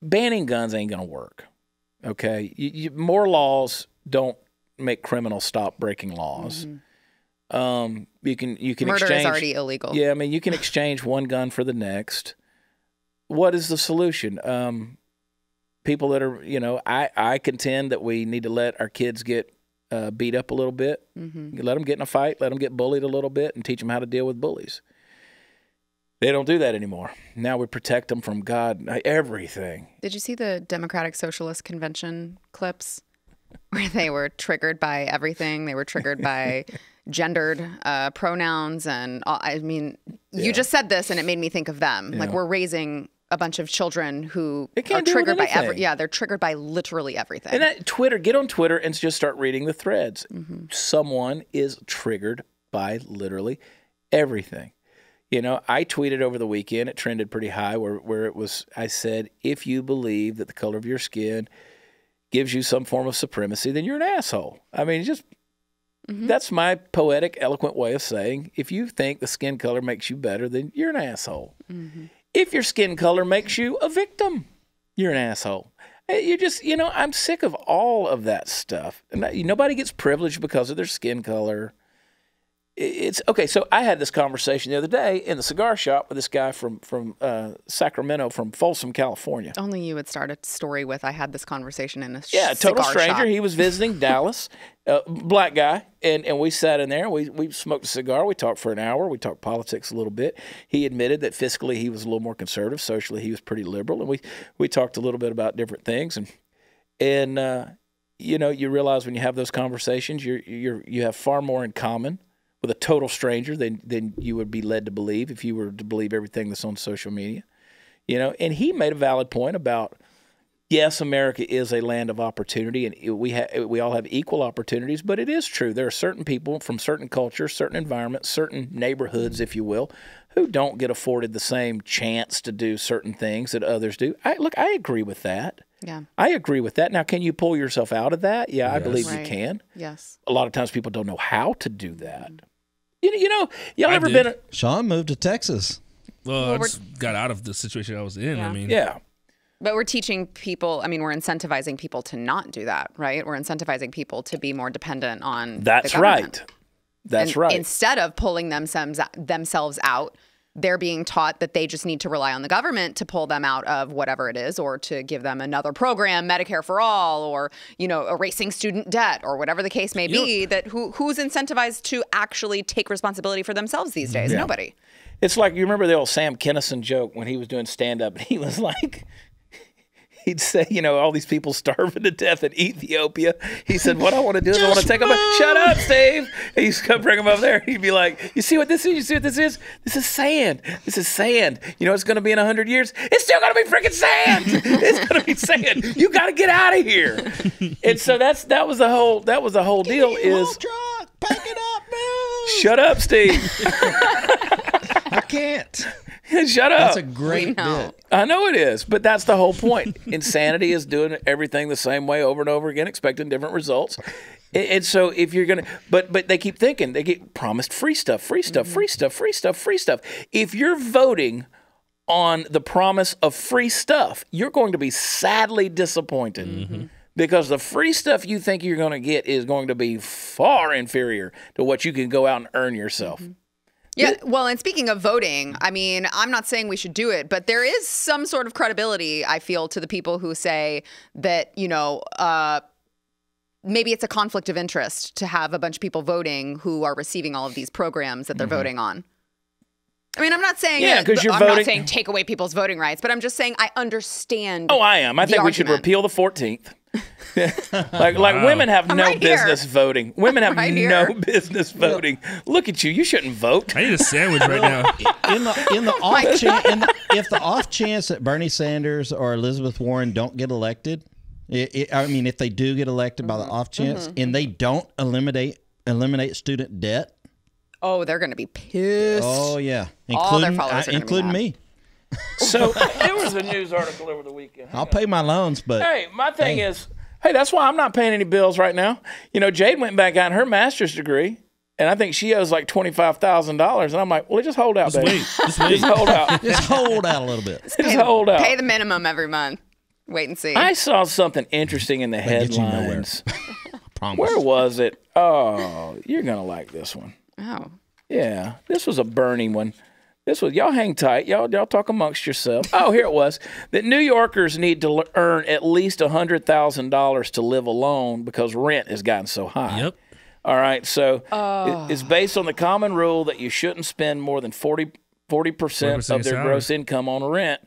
Banning guns ain't going to work. Okay? More laws don't make criminals stop breaking laws. You can Murder exchange, is already illegal. Yeah, I mean, you can exchange one gun for the next. What is the solution? People that are, I contend that we need to let our kids get beat up a little bit. Let them get in a fight, let them get bullied a little bit, and teach them how to deal with bullies. They don't do that anymore. Now we protect them from God, everything. Did you see the Democratic Socialist Convention clips where they were triggered by everything? They were triggered by gendered pronouns. And I mean, you just said this and it made me think of them. Like, we're raising a bunch of children who are triggered by they're triggered by literally everything. And that Twitter, get on Twitter and just start reading the threads. Someone is triggered by literally everything. I tweeted over the weekend, it trended pretty high, where it was, I said, if you believe that the color of your skin gives you some form of supremacy, then you're an asshole. I mean, that's my poetic, eloquent way of saying, if you think the skin color makes you better, then you're an asshole. If your skin color makes you a victim, you're an asshole. You just, I'm sick of all of that stuff. Nobody gets privileged because of their skin color. It's okay. So I had this conversation the other day in the cigar shop with this guy from Sacramento, from Folsom, California. Only you would start a story with, I had this conversation in a total cigar stranger. shop. He was visiting Dallas, black guy, and we sat in there. We smoked a cigar. We talked for an hour. We talked politics a little bit. He admitted that fiscally he was a little more conservative. Socially he was pretty liberal, and we talked a little bit about different things. And you realize when you have those conversations, you have far more in common with a total stranger than you would be led to believe if you were to believe everything that's on social media. And he made a valid point about, yes, America is a land of opportunity, and we all have equal opportunities, but it is true. There are certain people from certain cultures, certain environments, certain neighborhoods, if you will, who don't get afforded the same chance to do certain things that others do. I agree with that. Yeah. I agree with that. Now, can you pull yourself out of that? Yeah, I believe you can. Yes. A lot of times people don't know how to do that. Y'all ever been... Sean moved to Texas. Well, I just got out of the situation I was in. Yeah. I mean, Yeah. But we're teaching people, we're incentivizing people to not do that, right? We're incentivizing people to be more dependent on That's the government. right. That's right. Instead of pulling themselves out, they're being taught that they just need to rely on the government to pull them out of whatever it is, or to give them another program, Medicare for all, or, erasing student debt, or whatever the case may be. Who's incentivized to actually take responsibility for themselves these days? Yeah. Nobody. It's like, you remember the old Sam Kinison joke when he was doing stand-up, and he was like, he'd say, all these people starving to death in Ethiopia. He said, what I want to do is I want to take them. Shut up, Steve. And he's come bring them over there. He'd be like, you see what this is? You see what this is? This is sand. This is sand. It's going to be in 100 years. It's still going to be freaking sand. It's going to be sand. You got to get out of here. And so that was the whole deal. Is truck, pack it up, man. Shut up, Steve. I can't. Shut up. That's a great bit. I know it is, but that's the whole point. Insanity is doing everything the same way over and over again, expecting different results. And so if you're going to, but they keep thinking, they get promised free stuff, free stuff, free stuff, free stuff, free stuff. If you're voting on the promise of free stuff, you're going to be sadly disappointed. Because the free stuff you think you're going to get is going to be far inferior to what you can go out and earn yourself. Yeah, well, and speaking of voting, I mean, I'm not saying we should do it, but there is some sort of credibility, I feel, to the people who say that, maybe it's a conflict of interest to have a bunch of people voting who are receiving all of these programs that they're voting on. I mean, I'm not saying not saying take away people's voting rights, but I'm just saying I understand. Oh, I am. I think we should repeal the 14th. like women have no business voting. Women have no business voting. Look at you. You shouldn't vote. I need a sandwich right now. If the off chance that Bernie Sanders or Elizabeth Warren don't get elected, if they do get elected by the off chance and they don't eliminate student debt, oh, they're going to be pissed. Oh yeah, all their followers including me. So there was a news article over the weekend. I'll pay my loans, but hey, my thing is, that's why I'm not paying any bills right now. Jade went back out her master's degree, and I think she owes like $25,000. And I'm like, well, just hold out, baby. Just wait. Just hold out. just hold out a little bit. Just hold out. Pay the minimum every month. Wait and see. I saw something interesting in the headlines. Promise. Where was it? Oh, you're gonna like this one. Oh, yeah, this was a Bernie one. This was, y'all hang tight. Y'all talk amongst yourselves. Oh, here it was. That New Yorkers need to earn at least $100,000 to live alone because rent has gotten so high. Yep. All right. So it's based on the common rule that you shouldn't spend more than 40% of their gross income on rent.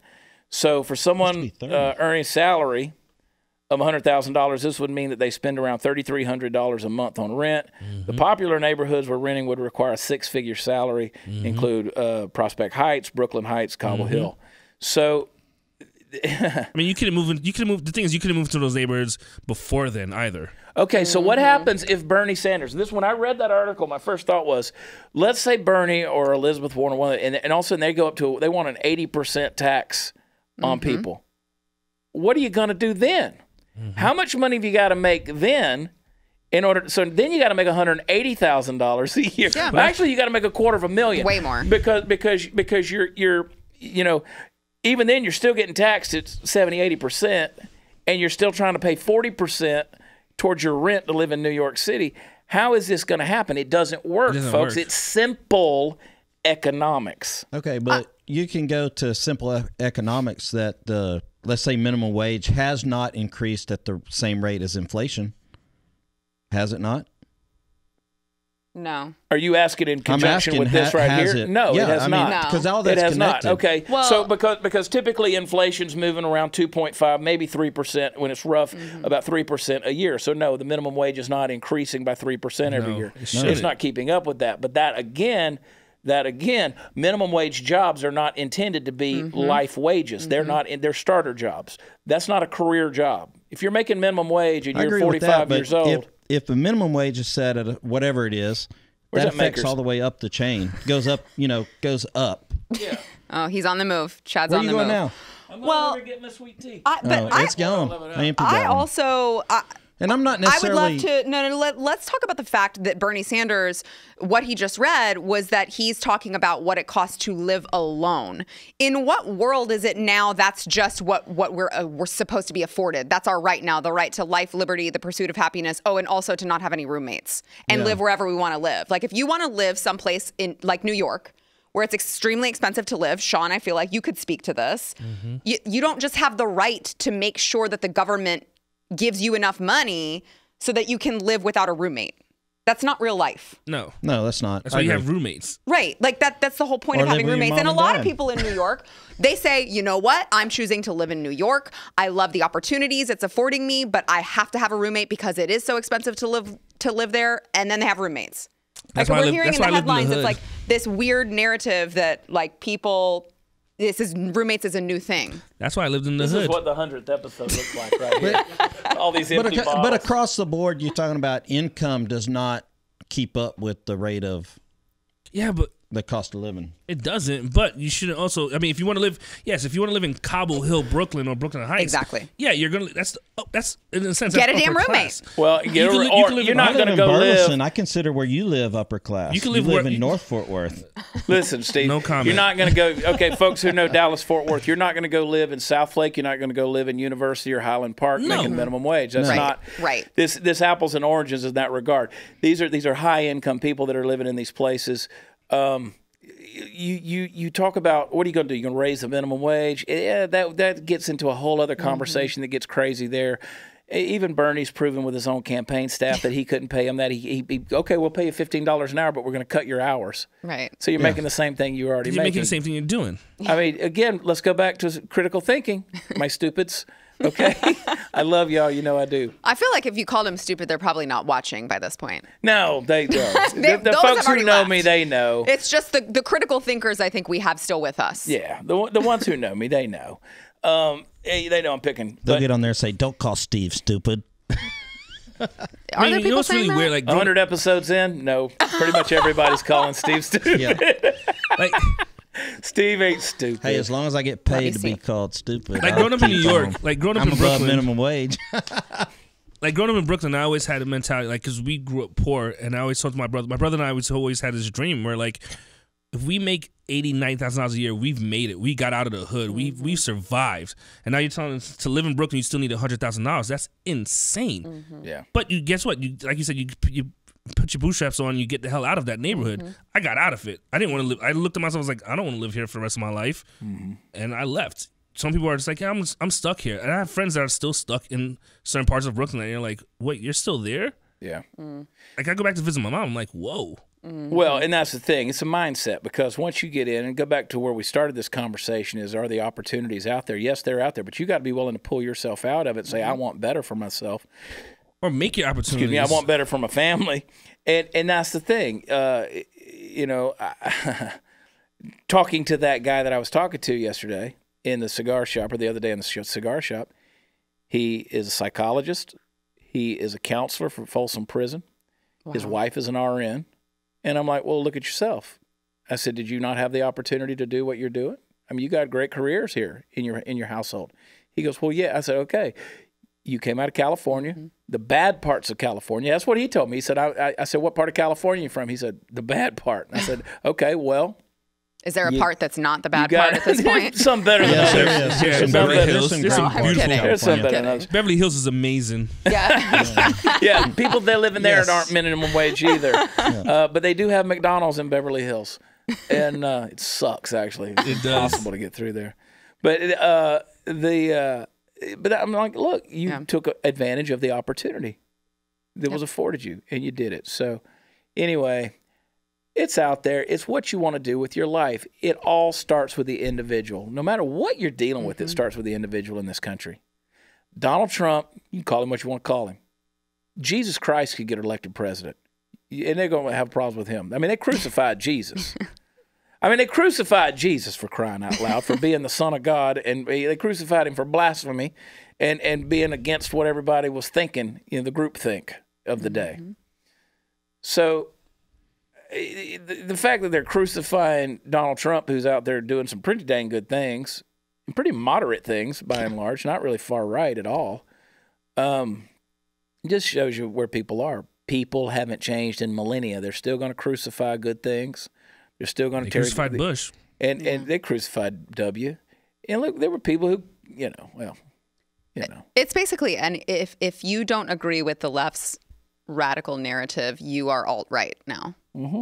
So for someone earning a salary of $100,000, this would mean that they spend around $3,300 a month on rent. The popular neighborhoods where renting would require a six-figure salary include Prospect Heights, Brooklyn Heights, Cobble Hill. So, I mean, you couldn't move. The thing is, you couldn't move to those neighborhoods before then either. Okay, so what happens if Bernie Sanders? When I read that article, my first thought was, let's say Bernie or Elizabeth Warren, and all of a sudden they want an 80% tax on people. What are you going to do then? How much money have you got to make then in order? So then you got to make $180,000 a year. Yeah, actually, you got to make $250,000. Way more. Because you're even then you're still getting taxed at 70-80%, and you're still trying to pay 40% towards your rent to live in New York City. How is this going to happen? It doesn't work, folks. It's simple economics. Okay, but you can go to simple economics that the, let's say, minimum wage has not increased at the same rate as inflation. Has it not? No. Are you asking in conjunction with this right here? No, it has not. Because all that's it has connected. not. Okay. Well, so because typically inflation's moving around 2.5, maybe 3% when it's rough, about 3% a year. So no, the minimum wage is not increasing by 3% every year. It's not keeping up with that. But that again, minimum wage jobs are not intended to be life wages. They're not. They're starter jobs. That's not a career job. If you're making minimum wage and you're 45 years old, if the minimum wage is set at whatever it is, that affects all the way up the chain. Goes up, goes up. Yeah. Oh, he's on the move. Chad's Where on the you going move. now? I'm not ever getting my sweet tea. It's gone. I emptied that one. Also. And I'm not necessarily. I would love to. No. Let's talk about the fact that Bernie Sanders, what he just read was that he's talking about what it costs to live alone. In what world is it now? That's just what we're supposed to be afforded. That's our right now. The right to life, liberty, the pursuit of happiness. Oh, and also to not have any roommates and live wherever we want to live. Like if you want to live someplace in like New York, where it's extremely expensive to live. Sean, I feel like you could speak to this. You don't just have the right to make sure that the government gives you enough money so that you can live without a roommate. That's not real life. No. No, that's not. That's why you have roommates. Right. Like that's the whole point Or of having live with your roommates. And a mom and lot of dad. people in New York, they say, you know what? I'm choosing to live in New York. I love the opportunities it's affording me, but I have to have a roommate because it is so expensive to live there. And then they have roommates. That's Like why I we're live- hearing that's in the why I live in the headlines, it's hood. like this weird narrative that like people, roommates is a new thing. That's why I lived in the This hood. is what the 100th episode looks like right here. All these empty But bottles. across the board, you're talking about income does not keep up with the rate of Yeah, but the cost of living. it doesn't. But you shouldn't also. I mean, if you want to live, yes, if you want to live in Cobble Hill, Brooklyn, or Brooklyn Heights, Exactly. Yeah, you're gonna. That's in a sense. Get that's a damn upper roommate. class. Well, You can li- you or can live you're in- not I going live to in go Burleson. live. I consider where you live upper class. You can live live where- in North Fort Worth. Listen, Steve. No comment. You're not going to go. Okay, folks who know Dallas Fort Worth, you're not going to go live in South Lake. You're not going to go live in University or Highland Park No. making minimum wage. That's Right. not Right. This apples and oranges in that regard. These are high income people that are living in these places. You talk about what are you going to do? You're going to raise the minimum wage? Yeah, that gets into a whole other conversation that gets crazy there. Even Bernie's proven with his own campaign staff that he couldn't pay him that. He okay, we'll pay you $15 an hour, but we're going to cut your hours. Right. So you're making the same thing you already You're making. making the same thing you're doing. I mean, again, let's go back to critical thinking, my stupids. Okay, I love y'all. You know I do. I feel like if you called them stupid, they're probably not watching by this point. No, they don't. the Those folks have who already know left. me, they know. It's just the critical thinkers I think we have still with us. Yeah, the ones who know me, they know. They know I'm picking. They'll But get on there and say, "Don't call Steve stupid." Are I mean, there you know people what's saying really that? weird? Like, 100 episodes in, no, pretty much everybody's calling Steve stupid. Yeah. like, Steve ain't stupid. Hey, as long as I get me paid to be see. called stupid, like I'll growing up in New keep York, on. like growing up I'm in above Brooklyn, minimum wage. like growing up in Brooklyn, I always had a mentality, like, because we grew up poor, and I always told my brother and I always had this dream where, like, if we make $89,000 a year, we've made it. We got out of the hood. We've survived. And now you're telling us to live in Brooklyn, you still need $100,000. That's insane. Yeah. But you guess what? You like you said, you put your bootstraps on, you get the hell out of that neighborhood. I got out of it. I didn't want to live. I looked at myself, I was like, I don't want to live here for the rest of my life, and I left. Some people are just like, yeah, I'm stuck here, and I have friends that are still stuck in certain parts of Brooklyn. And you're like, wait, you're still there? Yeah. Like, I go back to visit my mom. I'm like, whoa. Well, and that's the thing. It's a mindset because once you get in and go back to where we started this conversation is, are the opportunities out there? Yes, they're out there, but you got to be willing to pull yourself out of it and say, I want better for myself. Or make your opportunities. Excuse me, I want better for my family. And that's the thing. Talking to that guy that I was talking to yesterday in the cigar shop or the other day in the cigar shop, he is a psychologist. He is a counselor for Folsom Prison. Wow. His wife is an RN. And I'm like, well, look at yourself. I said, did you not have the opportunity to do what you're doing? I mean, you got great careers here in your household. He goes, well, yeah. I said, okay. You came out of California, the bad parts of California. That's what he told me. He said, I said, what part of California are you from? He said, the bad part. And I said, okay, well. Is there a part that's not the bad got, part at this point? Some better than Yes, others. there is. Yeah, There's Beverly there's Hills. some There's great some parts of beautiful- There's some California. better than others. Beverly Hills is amazing. Yeah. Yeah, people that live in there Yes. aren't minimum wage either. But they do have McDonald's in Beverly Hills. And it sucks, actually. It's impossible to get through there. But but I'm like, look, you took advantage of the opportunity that was afforded you, and you did it. So anyway, it's out there. It's what you want to do with your life. It all starts with the individual. No matter what you're dealing with, it starts with the individual in this country. Donald Trump, you can call him what you want to call him. Jesus Christ could get elected president, and they're going to have problems with him. I mean, they crucified Jesus. I mean, they crucified Jesus, for crying out loud, for being the Son of God, and they crucified him for blasphemy and being against what everybody was thinking, the groupthink of the day. So the fact that they're crucifying Donald Trump, who's out there doing some pretty dang good things, and pretty moderate things by and large, not really far right at all, just shows you where people are. People haven't changed in millennia. They're still going to crucify good things. They're still going to Crucified Bush. And they crucified W. And look, there were people who, It's basically, and if you don't agree with the left's radical narrative, you are alt-right now.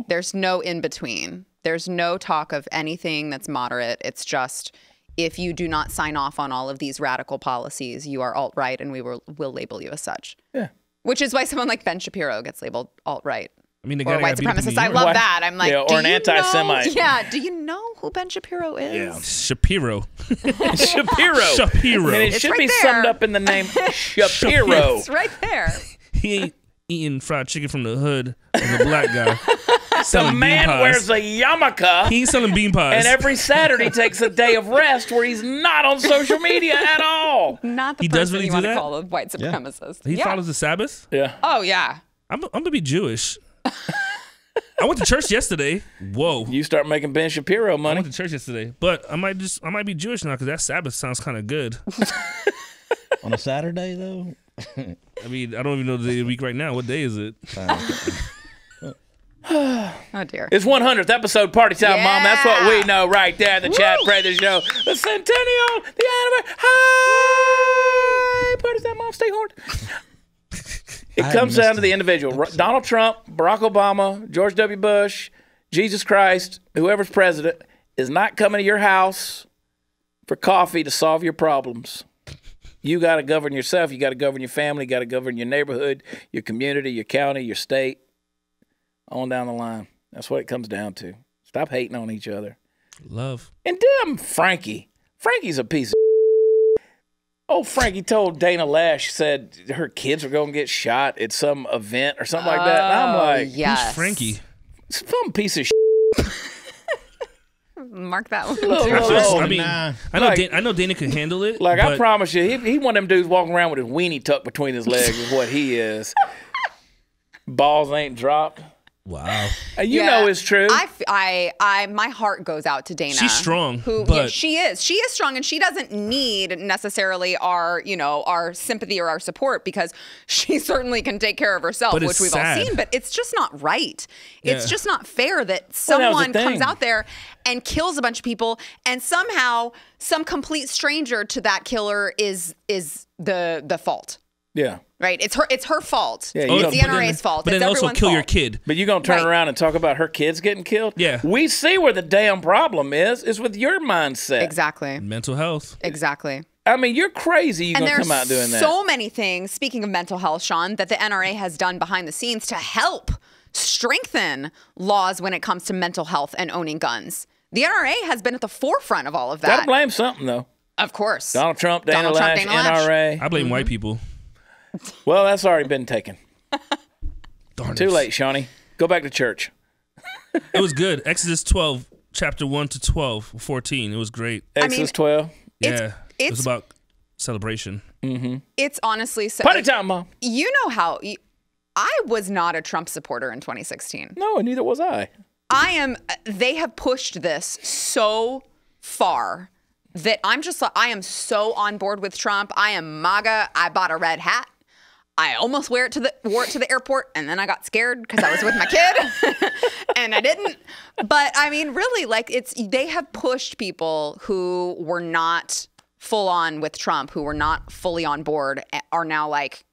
There's no in between. There's no talk of anything that's moderate. It's just, if you do not sign off on all of these radical policies, you are alt-right, and we will label you as such. Yeah. Which is why someone like Ben Shapiro gets labeled alt-right. mean, the or guy white got beat up in supremacist. New I York. love that. I'm like, Yeah, or do an you anti-Semite. know- Yeah. Do you know who Ben Shapiro is? Yeah. Shapiro. Shapiro. Shapiro. I mean, it It's should right be there. summed up in the name Shapiro. It's right there. He ain't eating fried chicken from the hood as a black guy. The Selling bean man pies. wears a yarmulke. He ain't selling bean pies. And every Saturday takes a day of rest where he's not on social media at all. Not the He person does really you do want to that? call a white supremacist. he yeah. follows the Sabbath. Yeah. Oh yeah. I'm gonna be Jewish. I went to church yesterday. Whoa. You start making Ben Shapiro I money. went to church yesterday, but I might be Jewish now because that Sabbath sounds kind of good. On a Saturday, though? I mean, I don't even know the day of the week right now. What day is it? Oh dear. It's 100th episode Party Time, Mom. That's what we Yeah. know right there. The Chad Prather Show. The Centennial. The anniversary. Hi! Party Time, Mom. Stay horned. It comes down to the individual. Donald Trump, Barack Obama, George W. Bush, Jesus Christ, whoever's president, is not coming to your house for coffee to solve your problems. You got to govern yourself. You got to govern your family. You got to govern your neighborhood, your community, your county, your state, on down the line. That's what it comes down to. Stop hating on each other. Love. And damn Frankie. Frankie's a piece of Oh, Frankie told Dana Lash, said her kids were going to get shot at some event or something like that. And I'm like, yes. Who's Frankie? some piece of Mark that one. Look, too. look, look. I mean, nah. I know Dana could handle it. Like, I but promise you, he one of them dudes walking around with his weenie tucked between his legs is what he is. Balls ain't dropped. Wow. You know it's true. My heart goes out to Dana. She's strong, Who? but- Yeah, she is. She is strong, and she doesn't need necessarily our sympathy or our support because she certainly can take care of herself, But which it's we've sad. all seen. But it's just not right. It's Yeah. just not fair that Well, that was the someone comes thing. out there and kills a bunch of people, and somehow some complete stranger to that killer is the fault. yeah. Right? It's her fault. Yeah, It's you the don't- NRA's fault. But It's then also everyone's kill your fault. kid. But you going to turn Right. around and talk about her kids getting killed? Yeah. We see where the damn problem is with your mindset. Exactly. Mental health. Exactly. I mean, you're crazy. You're And going to there's come out doing that. so many things, speaking of mental health, Sean, that the NRA has done behind the scenes to help strengthen laws when it comes to mental health and owning guns. The NRA has been at the forefront of all of Got that. to blame something, though. Of course. Donald Trump, Dana Lash, NRA. I blame white people. Well, that's already been taken. Darn Too it. late, Shawnee. Go back to church. It was good. Exodus 12, chapter 1 to 12, 14. It was great. Exodus 12. Yeah. It was it's- about celebration. It's honestly so. Party time, Mom. You know how I was not a Trump supporter in 2016. No, and neither was I. They have pushed this so far that I am so on board with Trump. I am MAGA. I bought a red hat. I almost wore it to the airport, and then I got scared because I was with my kid, and I didn't. But I mean, really, like they have pushed people who were not full on with Trump, who were not fully on board, are now like,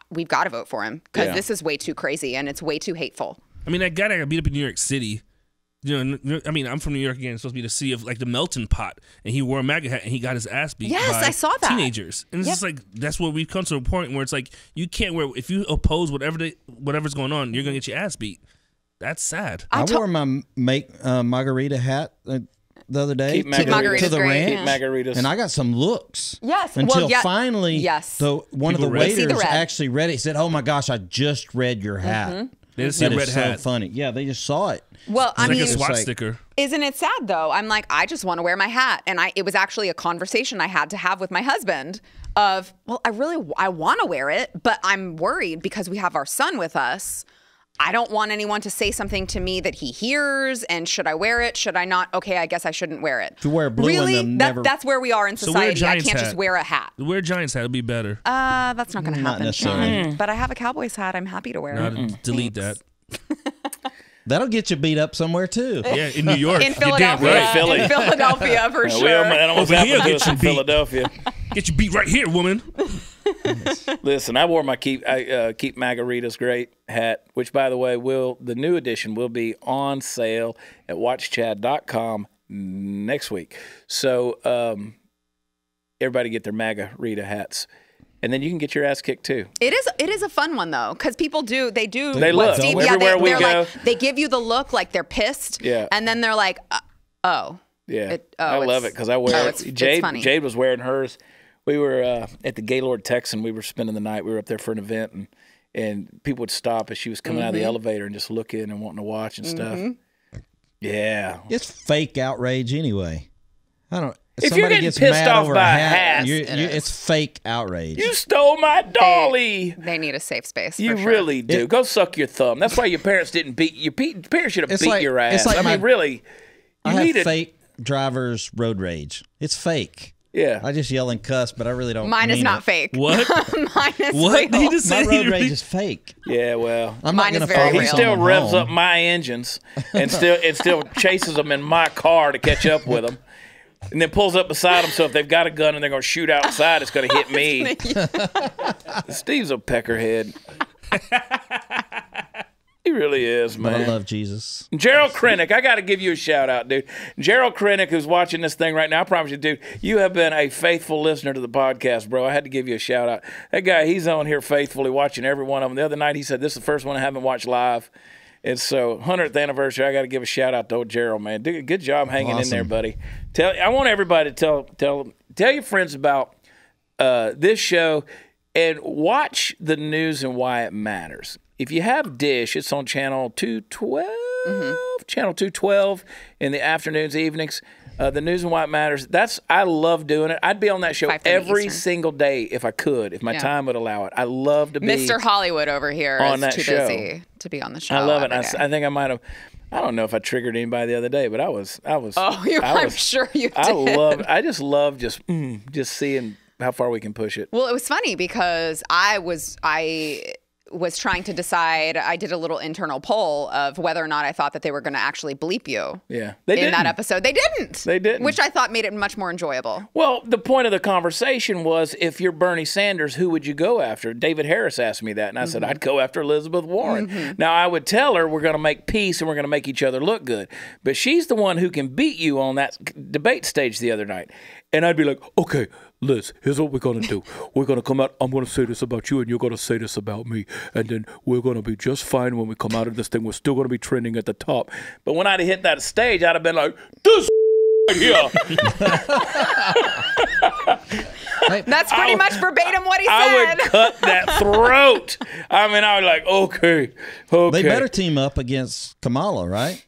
we've got to vote for him because Yeah. this is way too crazy and it's way too hateful. I mean, that guy that got beat up in New York City. You know, I mean, I'm from New York again. It's supposed to be the city of like the melting pot, and he wore a MAGA hat and he got his ass beat Yes, by I saw that. teenagers. And it's just like that's where we've come to a point where it's like you can't wear if you oppose whatever's going on, you're gonna get your ass beat. That's sad. I wore my margarita hat the other day Keep margaritas to the great. ranch, Keep margaritas. and I got some looks. Yes, well, Until yeah, finally, yes. one of the People read it. See the waiters red. actually read it. He said, "Oh my gosh, I just read your hat." They didn't see That a red is hat. so funny. Yeah, they just saw it. Well, I It's like mean, a SWAT like- sticker. isn't it sad though? I'm like, I just want to wear my hat. And it was actually a conversation I had to have with my husband of, well, I want to wear it, but I'm worried because we have our son with us. I don't want anyone to say something to me that he hears. And should I wear it? Should I not? Okay, I guess I shouldn't wear it. If you wear blue and really, they'll never- that's where we are in So wear a society. I Giants can't hat. just wear a hat. Wear a Giants hat. It'll be better. That's not going to Not happen, necessarily. Sean. But I have a Cowboys hat. I'm happy to wear Now it. delete that. That'll get you beat up somewhere too. Yeah, in New York. In You're damn Philadelphia, right. Philly. in Philadelphia for Yeah, sure. that almost Over happened here, to get us you in beat. Philadelphia. Get you beat right here, woman. Listen, I wore my keep margaritas great hat, which by the way the new edition will be on sale at watchchad.com next week. So everybody get their margarita hats. and then you can get your ass kicked too. It is a fun one though, because people do They what look Steve, everywhere we they're go. like, they give you the look like they're pissed, and then they're like, oh. Yeah, I love it because I wear it. It's funny. Jade was wearing hers. We were at the Gaylord Texan. We were spending the night. We were up there for an event, and people would stop as she was coming out of the elevator and just look in and wanting to watch and stuff. Yeah. It's fake outrage anyway. I don't. If you're getting pissed off by a hat, it's fake outrage. You stole my dolly. They need a safe space. You for sure. really do. Go suck your thumb. That's why your parents didn't beat your parents should have beat like- your ass. it's like I mean, really. I You have need it. fake driver's road rage. It's fake. Yeah. I just yell and cuss, but I really don't. Mine is mean not it. fake. What? Mine is What? real. Did he just My say road he rage is fake. Yeah. Well. I'm Mine not is going to very follow He real. still someone revs home. up my engines and still chases them in my car to catch up with them. And then pulls up beside them, so if they've got a gun and they're going to shoot outside, it's going to hit me. Steve's a peckerhead. He really is, But man. I love Jesus. Gerald Krennic, I got to give you a shout out, dude. Gerald Krennic, who's watching this thing right now, I promise you, dude, you have been a faithful listener to the podcast, bro. I had to give you a shout out. That guy, he's on here faithfully watching every one of them. The other night, he said, this is the first one I haven't watched live. And so, 100th anniversary, I got to give a shout out to old Gerald, man. Dude, good job hanging in there, buddy. I want everybody to tell your friends about this show and watch the news and why it matters. If you have Dish, it's on channel 212, channel 212 in the afternoons, evenings. The news and why it matters. I love doing it. I'd be on that show 5:30 every Eastern. single day if I could, if my time would allow it. I love to be Mr. Hollywood over here on is that too show. busy to be on the show. I love it. every day. I think I might have. I don't know if I triggered anybody the other day, but I was. Oh, I'm sure you did. I just love just seeing how far we can push it. Well, it was funny because I was trying to decide. I did a little internal poll of whether or not I thought that they were going to actually bleep you. Yeah, in that episode. They didn't. They didn't. Which I thought made it much more enjoyable. Well, the point of the conversation was, if you're Bernie Sanders, who would you go after? David Harris asked me that, and I said, I'd go after Elizabeth Warren. Now, I would tell her we're going to make peace and we're going to make each other look good. But she's the one who can beat you on that debate stage the other night. And I'd be like, okay, Liz, here's what we're going to do. We're going to come out. I'm going to say this about you, and you're going to say this about me. And then we're going to be just fine when we come out of this thing. We're still going to be trending at the top. But when I'd have hit that stage, I'd have been like, this right here. That's pretty much verbatim what he said. I would cut that throat. I mean, I was like, okay. They better team up against Kamala, right?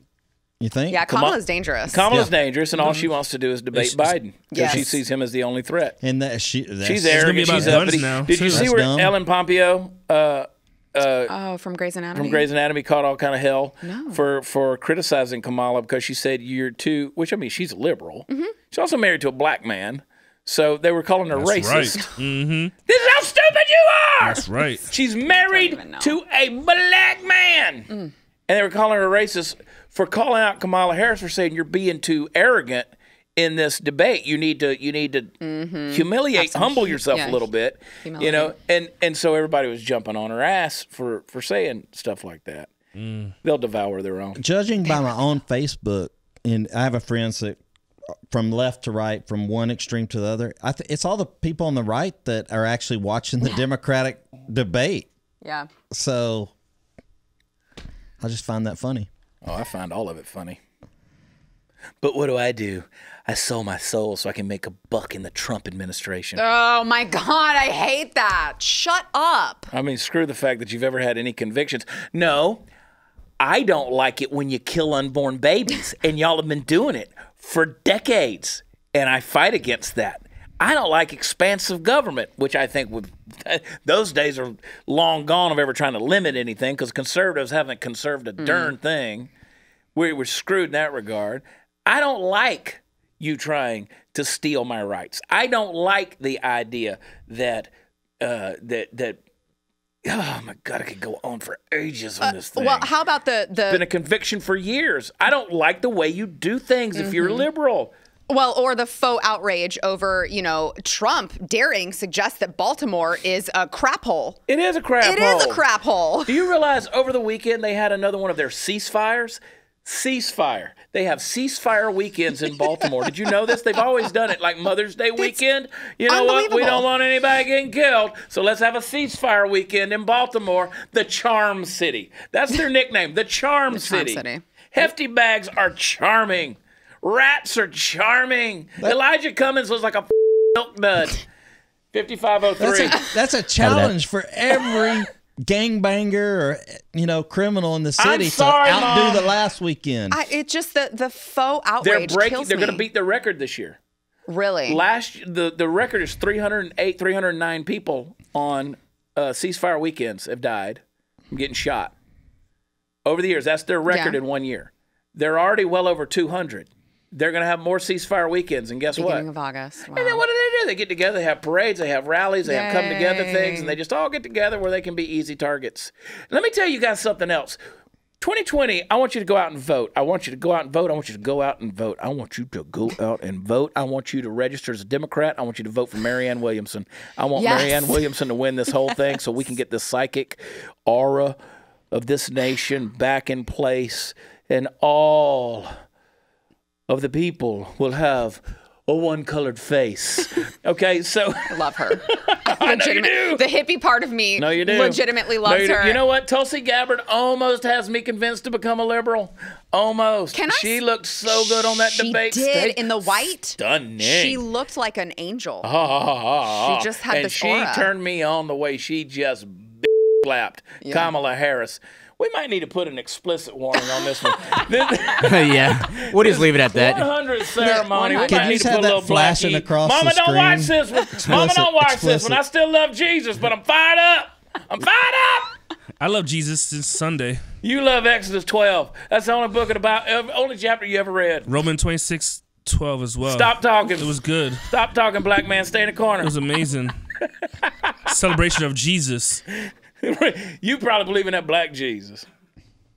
You think? Yeah, Kamala's dangerous. Kamala's dangerous, and all she wants to do is debate Biden because she sees him as the only threat. And that's She's arrogant. about She's guns uppity. now. Did you see where dumb. Ellen Pompeo From Grey's Anatomy. from Grey's Anatomy caught all kind of hell No. for criticizing Kamala because she said you're too, which I mean, she's a liberal. She's also married to a black man. So they were calling her racist. Right. Mm-hmm. This is how stupid you are. That's right. She's married even know. to a black man. And they were calling her racist for calling out Kamala Harris for saying you're being too arrogant in this debate. You need to humble yourself a little bit. Humility. You know, and so everybody was jumping on her ass for saying stuff like that. They'll devour their own. Judging by my own Facebook, and I have a friend that from left to right, from one extreme to the other, it's all the people on the right that are actually watching the Democratic debate. Yeah. So I just find that funny. Oh, I find all of it funny. But what do? I sell my soul so I can make a buck in the Trump administration. Oh my God, I hate that. Shut up. I mean, screw the fact that you've ever had any convictions. No, I don't like it when you kill unborn babies, and y'all have been doing it for decades, and I fight against that. I don't like expansive government, which I think those days are long gone of ever trying to limit anything because conservatives haven't conserved a darn thing. We were screwed in that regard. I don't like you trying to steal my rights. I don't like the idea that oh my God, I could go on for ages on this thing. Well, how about the been a conviction for years. I don't like the way you do things if you're liberal. Well, or the faux outrage over, Trump daring suggest that Baltimore is a crap hole. It is a crap hole. It is a crap hole. Do you realize over the weekend they had another one of their ceasefires? ceasefire. They have ceasefire weekends in Baltimore. Did you know this? They've always done it, like Mother's Day weekend. You know what? We don't want anybody getting killed, so let's have a ceasefire weekend in Baltimore, the Charm City. That's their nickname, the Charm City. Hefty bags are charming. Rats are charming. Elijah Cummings was like a milk dud. 5503. That's a challenge for every gangbanger or criminal in the city to outdo the last weekend. It's just the faux outrage kills me. They're going to beat their record this year. Really? The record is 308, 309 people on ceasefire weekends have died from getting shot. Over the years, that's their record in 1 year. They're already well over 200. They're going to have more ceasefire weekends, and guess what? Beginning of August. Wow. And then what do? They get together, they have parades, they have rallies, they have come together things, and they just all get together where they can be easy targets. Let me tell you guys something else. 2020, I want you to go out and vote. I want you to go out and vote. I want you to go out and vote. I want you to go out and vote. I want you to register as a Democrat. I want you to vote for Marianne Williamson. I want Marianne Williamson to win this whole thing so we can get the psychic aura of this nation back in place, and all of the people will have a one-colored face. Okay, so I love her. I know you do. The hippie part of me legitimately loves her. You know what? Tulsi Gabbard almost has me convinced to become a liberal. Almost. She looked so good on that debate stage. She did, in the white. Stunning. She looked like an angel. She just had this aura. And she turned me on the way she just slapped Kamala Harris. We might need to put an explicit warning on this one. Yeah, we'll just leave it at that. 100th ceremony. We Can might you need just to have put a little that flashing black across Mama, the screen? don't watch this one. Mama, don't watch this one. I still love Jesus, but I'm fired up. I'm fired up. I love Jesus since Sunday. You love Exodus 12. That's the only book about only chapter you ever read. Romans 26:12 as well. Stop talking. It was good. Stop talking, black man. Stay in the corner. It was amazing. Celebration of Jesus. You probably believe in that black Jesus.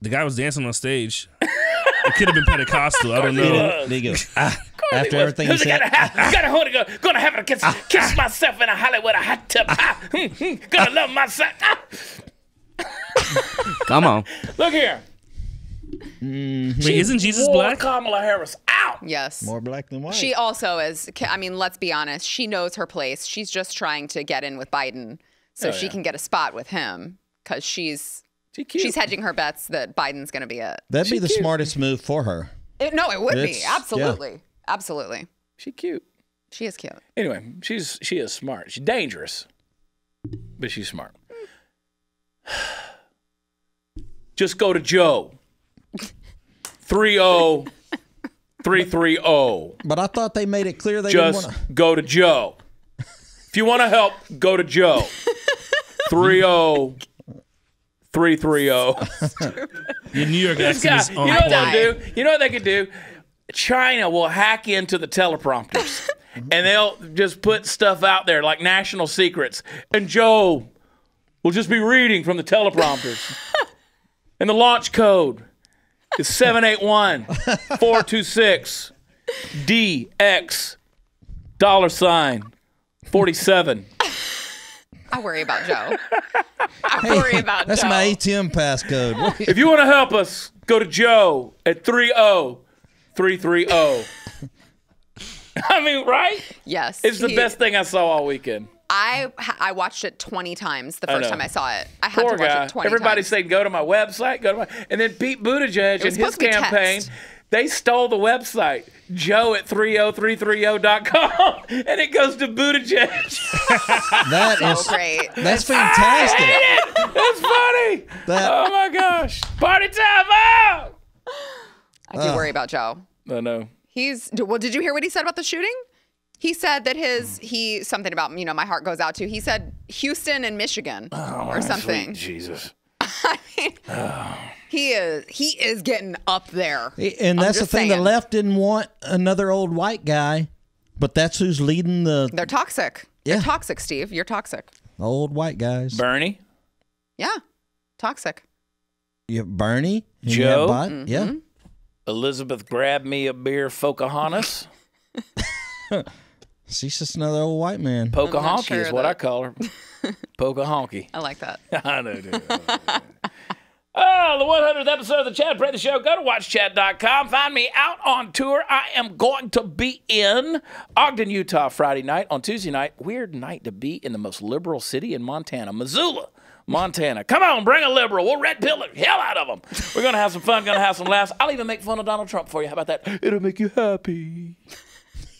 The guy was dancing on stage. It could have been Pentecostal. I don't know. There you go. After everything he said, gonna have to kiss myself in a Hollywood hot tub. Gonna love myself. Come on. Look here. Wait, isn't Jesus black? Kamala Harris out. Yes. more black than white. She also is, I mean, let's be honest. She knows her place. She's just trying to get in with Biden so she can get a spot with him because she's hedging her bets that Biden's going to be it. That'd be the smartest move for her. No, it would be. Absolutely. Yeah. Absolutely. She's cute. She is cute. Anyway, she is smart. She's dangerous, but she's smart. Just go to Joe. 30330. But I thought they made it clear they just didn't want to. Go to Joe. If you want to help, go to Joe. 30330. Your New York This accent is guy, on you know what point. they'll do? You know what they could do? China will hack into the teleprompters, and they'll just put stuff out there like national secrets. And Joe will just be reading from the teleprompters. And the launch code is 781-426 DX $47. I worry about Joe. I worry about That's Joe. my ATM passcode. If you want to help us, go to Joe at 30330. I mean, right? Yes. It's the best thing I saw all weekend. I watched it 20 times the first time I saw it. I had Poor to watch guy. it 20 Everybody times. said, go to my website, and then Pete Buttigieg and his campaign, they stole the website, Joe at 30330.com, and it goes to Buttigieg. That so is great. That's fantastic. I hate it. That's funny. Oh my gosh. Party time out. I do worry about Joe. I know. Well, did you hear what he said about the shooting? He said that something about, my heart goes out to. He said Houston and Michigan or something. Sweet Jesus. I mean, he is getting up there. And that's the thing. The left didn't want another old white guy, but that's who's leading the. They're toxic. Yeah. They're toxic, Steve. You're toxic. Old white guys. Bernie. Yeah. Toxic. You have Bernie. Joe. Mm-hmm. Yeah. Elizabeth, grab me a beer, Pocahontas. She's just another old white man. Pocahonky sure is what I call her. Pocahonky. I like that. I know, dude. Oh, the 100th episode of the Chad Prather Show. Go to watchchad.com. Find me out on tour. I am going to be in Ogden, Utah, Friday night. On Tuesday night, weird night to be in the most liberal city in Montana, Missoula, Montana. Come on, bring a liberal. We'll red pill the hell out of them. We're going to have some fun, going to have some laughs. I'll even make fun of Donald Trump for you. How about that? It'll make you happy.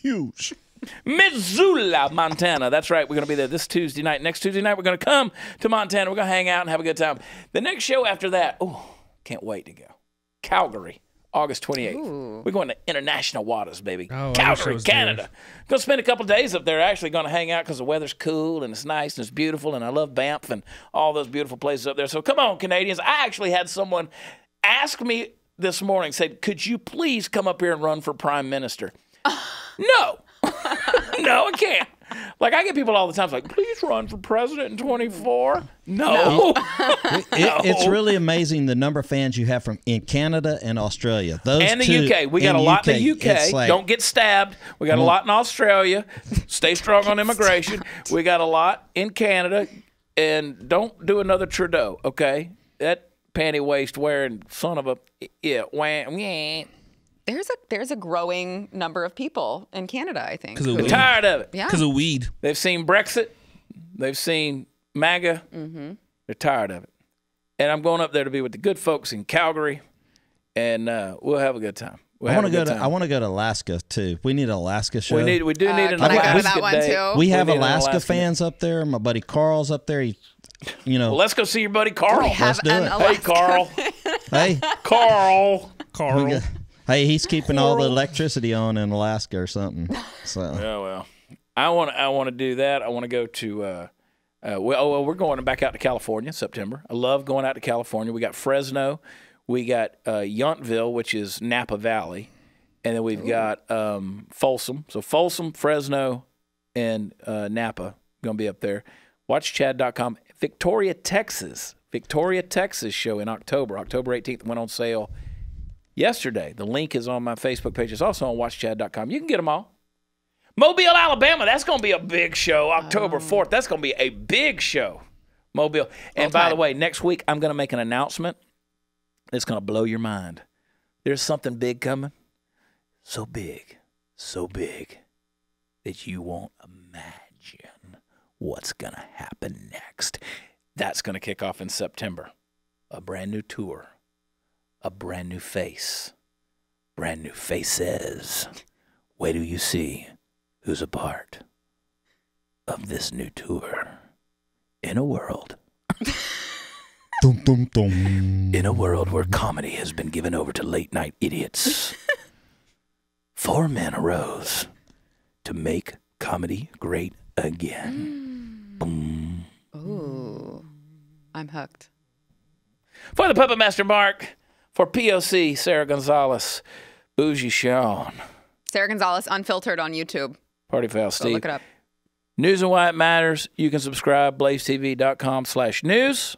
Huge. Missoula, Montana. That's right. We're going to be there this Tuesday night. Next Tuesday night, we're going to come to Montana. We're going to hang out and have a good time. The next show after that, can't wait to go. Calgary, August 28th. Ooh. We're going to international waters, baby. Oh, Calgary, Canada. Going to spend a couple days up there. Actually going to hang out because the weather's cool and it's nice and it's beautiful. And I love Banff and all those beautiful places up there. So come on, Canadians. I actually had someone ask me this morning, said, could you please come up here and run for prime minister? No. No, I can't. Like, I get people all the time like, please run for president in 24. No. It's really amazing the number of fans you have from in Canada and Australia. Those and the two, UK. We got a lot in the UK. Like, don't get stabbed. We got a lot in Australia. Stay strong on immigration. We got a lot in Canada. And don't do another Trudeau, okay? That panty waist wearing son of a wham. There's a growing number of people in Canada, I think. They're tired of it. Yeah. Because of weed. They've seen Brexit. They've seen MAGA. Mm-hmm. They're tired of it. And I'm going up there to be with the good folks in Calgary, and we'll have a good time. I want to go to Alaska too. We need an Alaska show. We do need an Can I go to Alaska that one day. too? We have need an Alaska fans up there. My buddy Carl's up there. Well, let's go see your buddy Carl. We have do an it. Hey, Alaska. Carl. Hey, Carl. hey, he's keeping all the electricity on in Alaska or something. So Yeah, well, I want to do that. I want to go to. We're going back out to California in September. I love going out to California. We got Fresno, we got Yountville, which is Napa Valley, and then we've got Folsom. So Folsom, Fresno, and Napa going to be up there. WatchChad.com. Victoria, Texas show in October 18th, went on sale yesterday. The link is on my Facebook page. It's also on WatchChad.com. You can get them all. Mobile, Alabama, that's going to be a big show. October 4th, that's going to be a big show. Mobile. And by the way, next week I'm going to make an announcement that's going to blow your mind. There's something big coming. So big that you won't imagine what's going to happen next. That's going to kick off in September. A brand new tour. A brand new face. Brand new faces. Wait till you see who's a part of this new tour. In a world. dum, dum, dum. In a world where comedy has been given over to late-night idiots. 4 men arose to make comedy great again. Boom. Ooh, I'm hooked. For the Puppet Master Mark, for POC, Sara Gonzales, Bougie Sean. Sara Gonzales, Unfiltered on YouTube. Party Foul Go Steve. look it up. News and Why It Matters. You can subscribe, blazetv.com/news.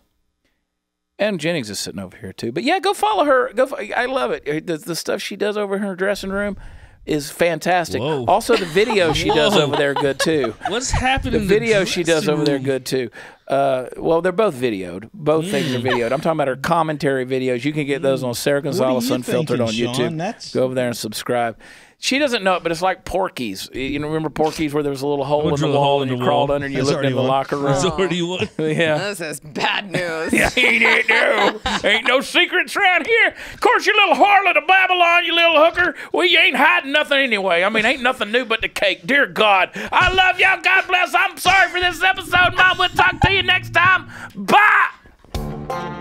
And Jennings is sitting over here, too. But, yeah, go follow her. I love it. The stuff she does over in her dressing room is fantastic. Whoa. Also, the video she does over there good, too. What's happening? The video she does over there good, too. Well, they're both videoed. Both things are videoed. I'm talking about her commentary videos. You can get those on Sara Gonzales Unfiltered on thinking, YouTube. Sean? Go over there and subscribe. She doesn't know it, but it's like Porky's. You know, remember Porky's where there was a little hole in the wall and you crawled under and you looked in the locker room? That's already one. Yeah. This is bad news. Yeah, ain't no secrets around here. Of course, you little harlot of Babylon, you little hooker. Well, you ain't hiding nothing anyway. I mean, ain't nothing new but the cake. Dear God, I love y'all. God bless. I'm sorry for this episode, Mom. We'll talk to you next time. Bye.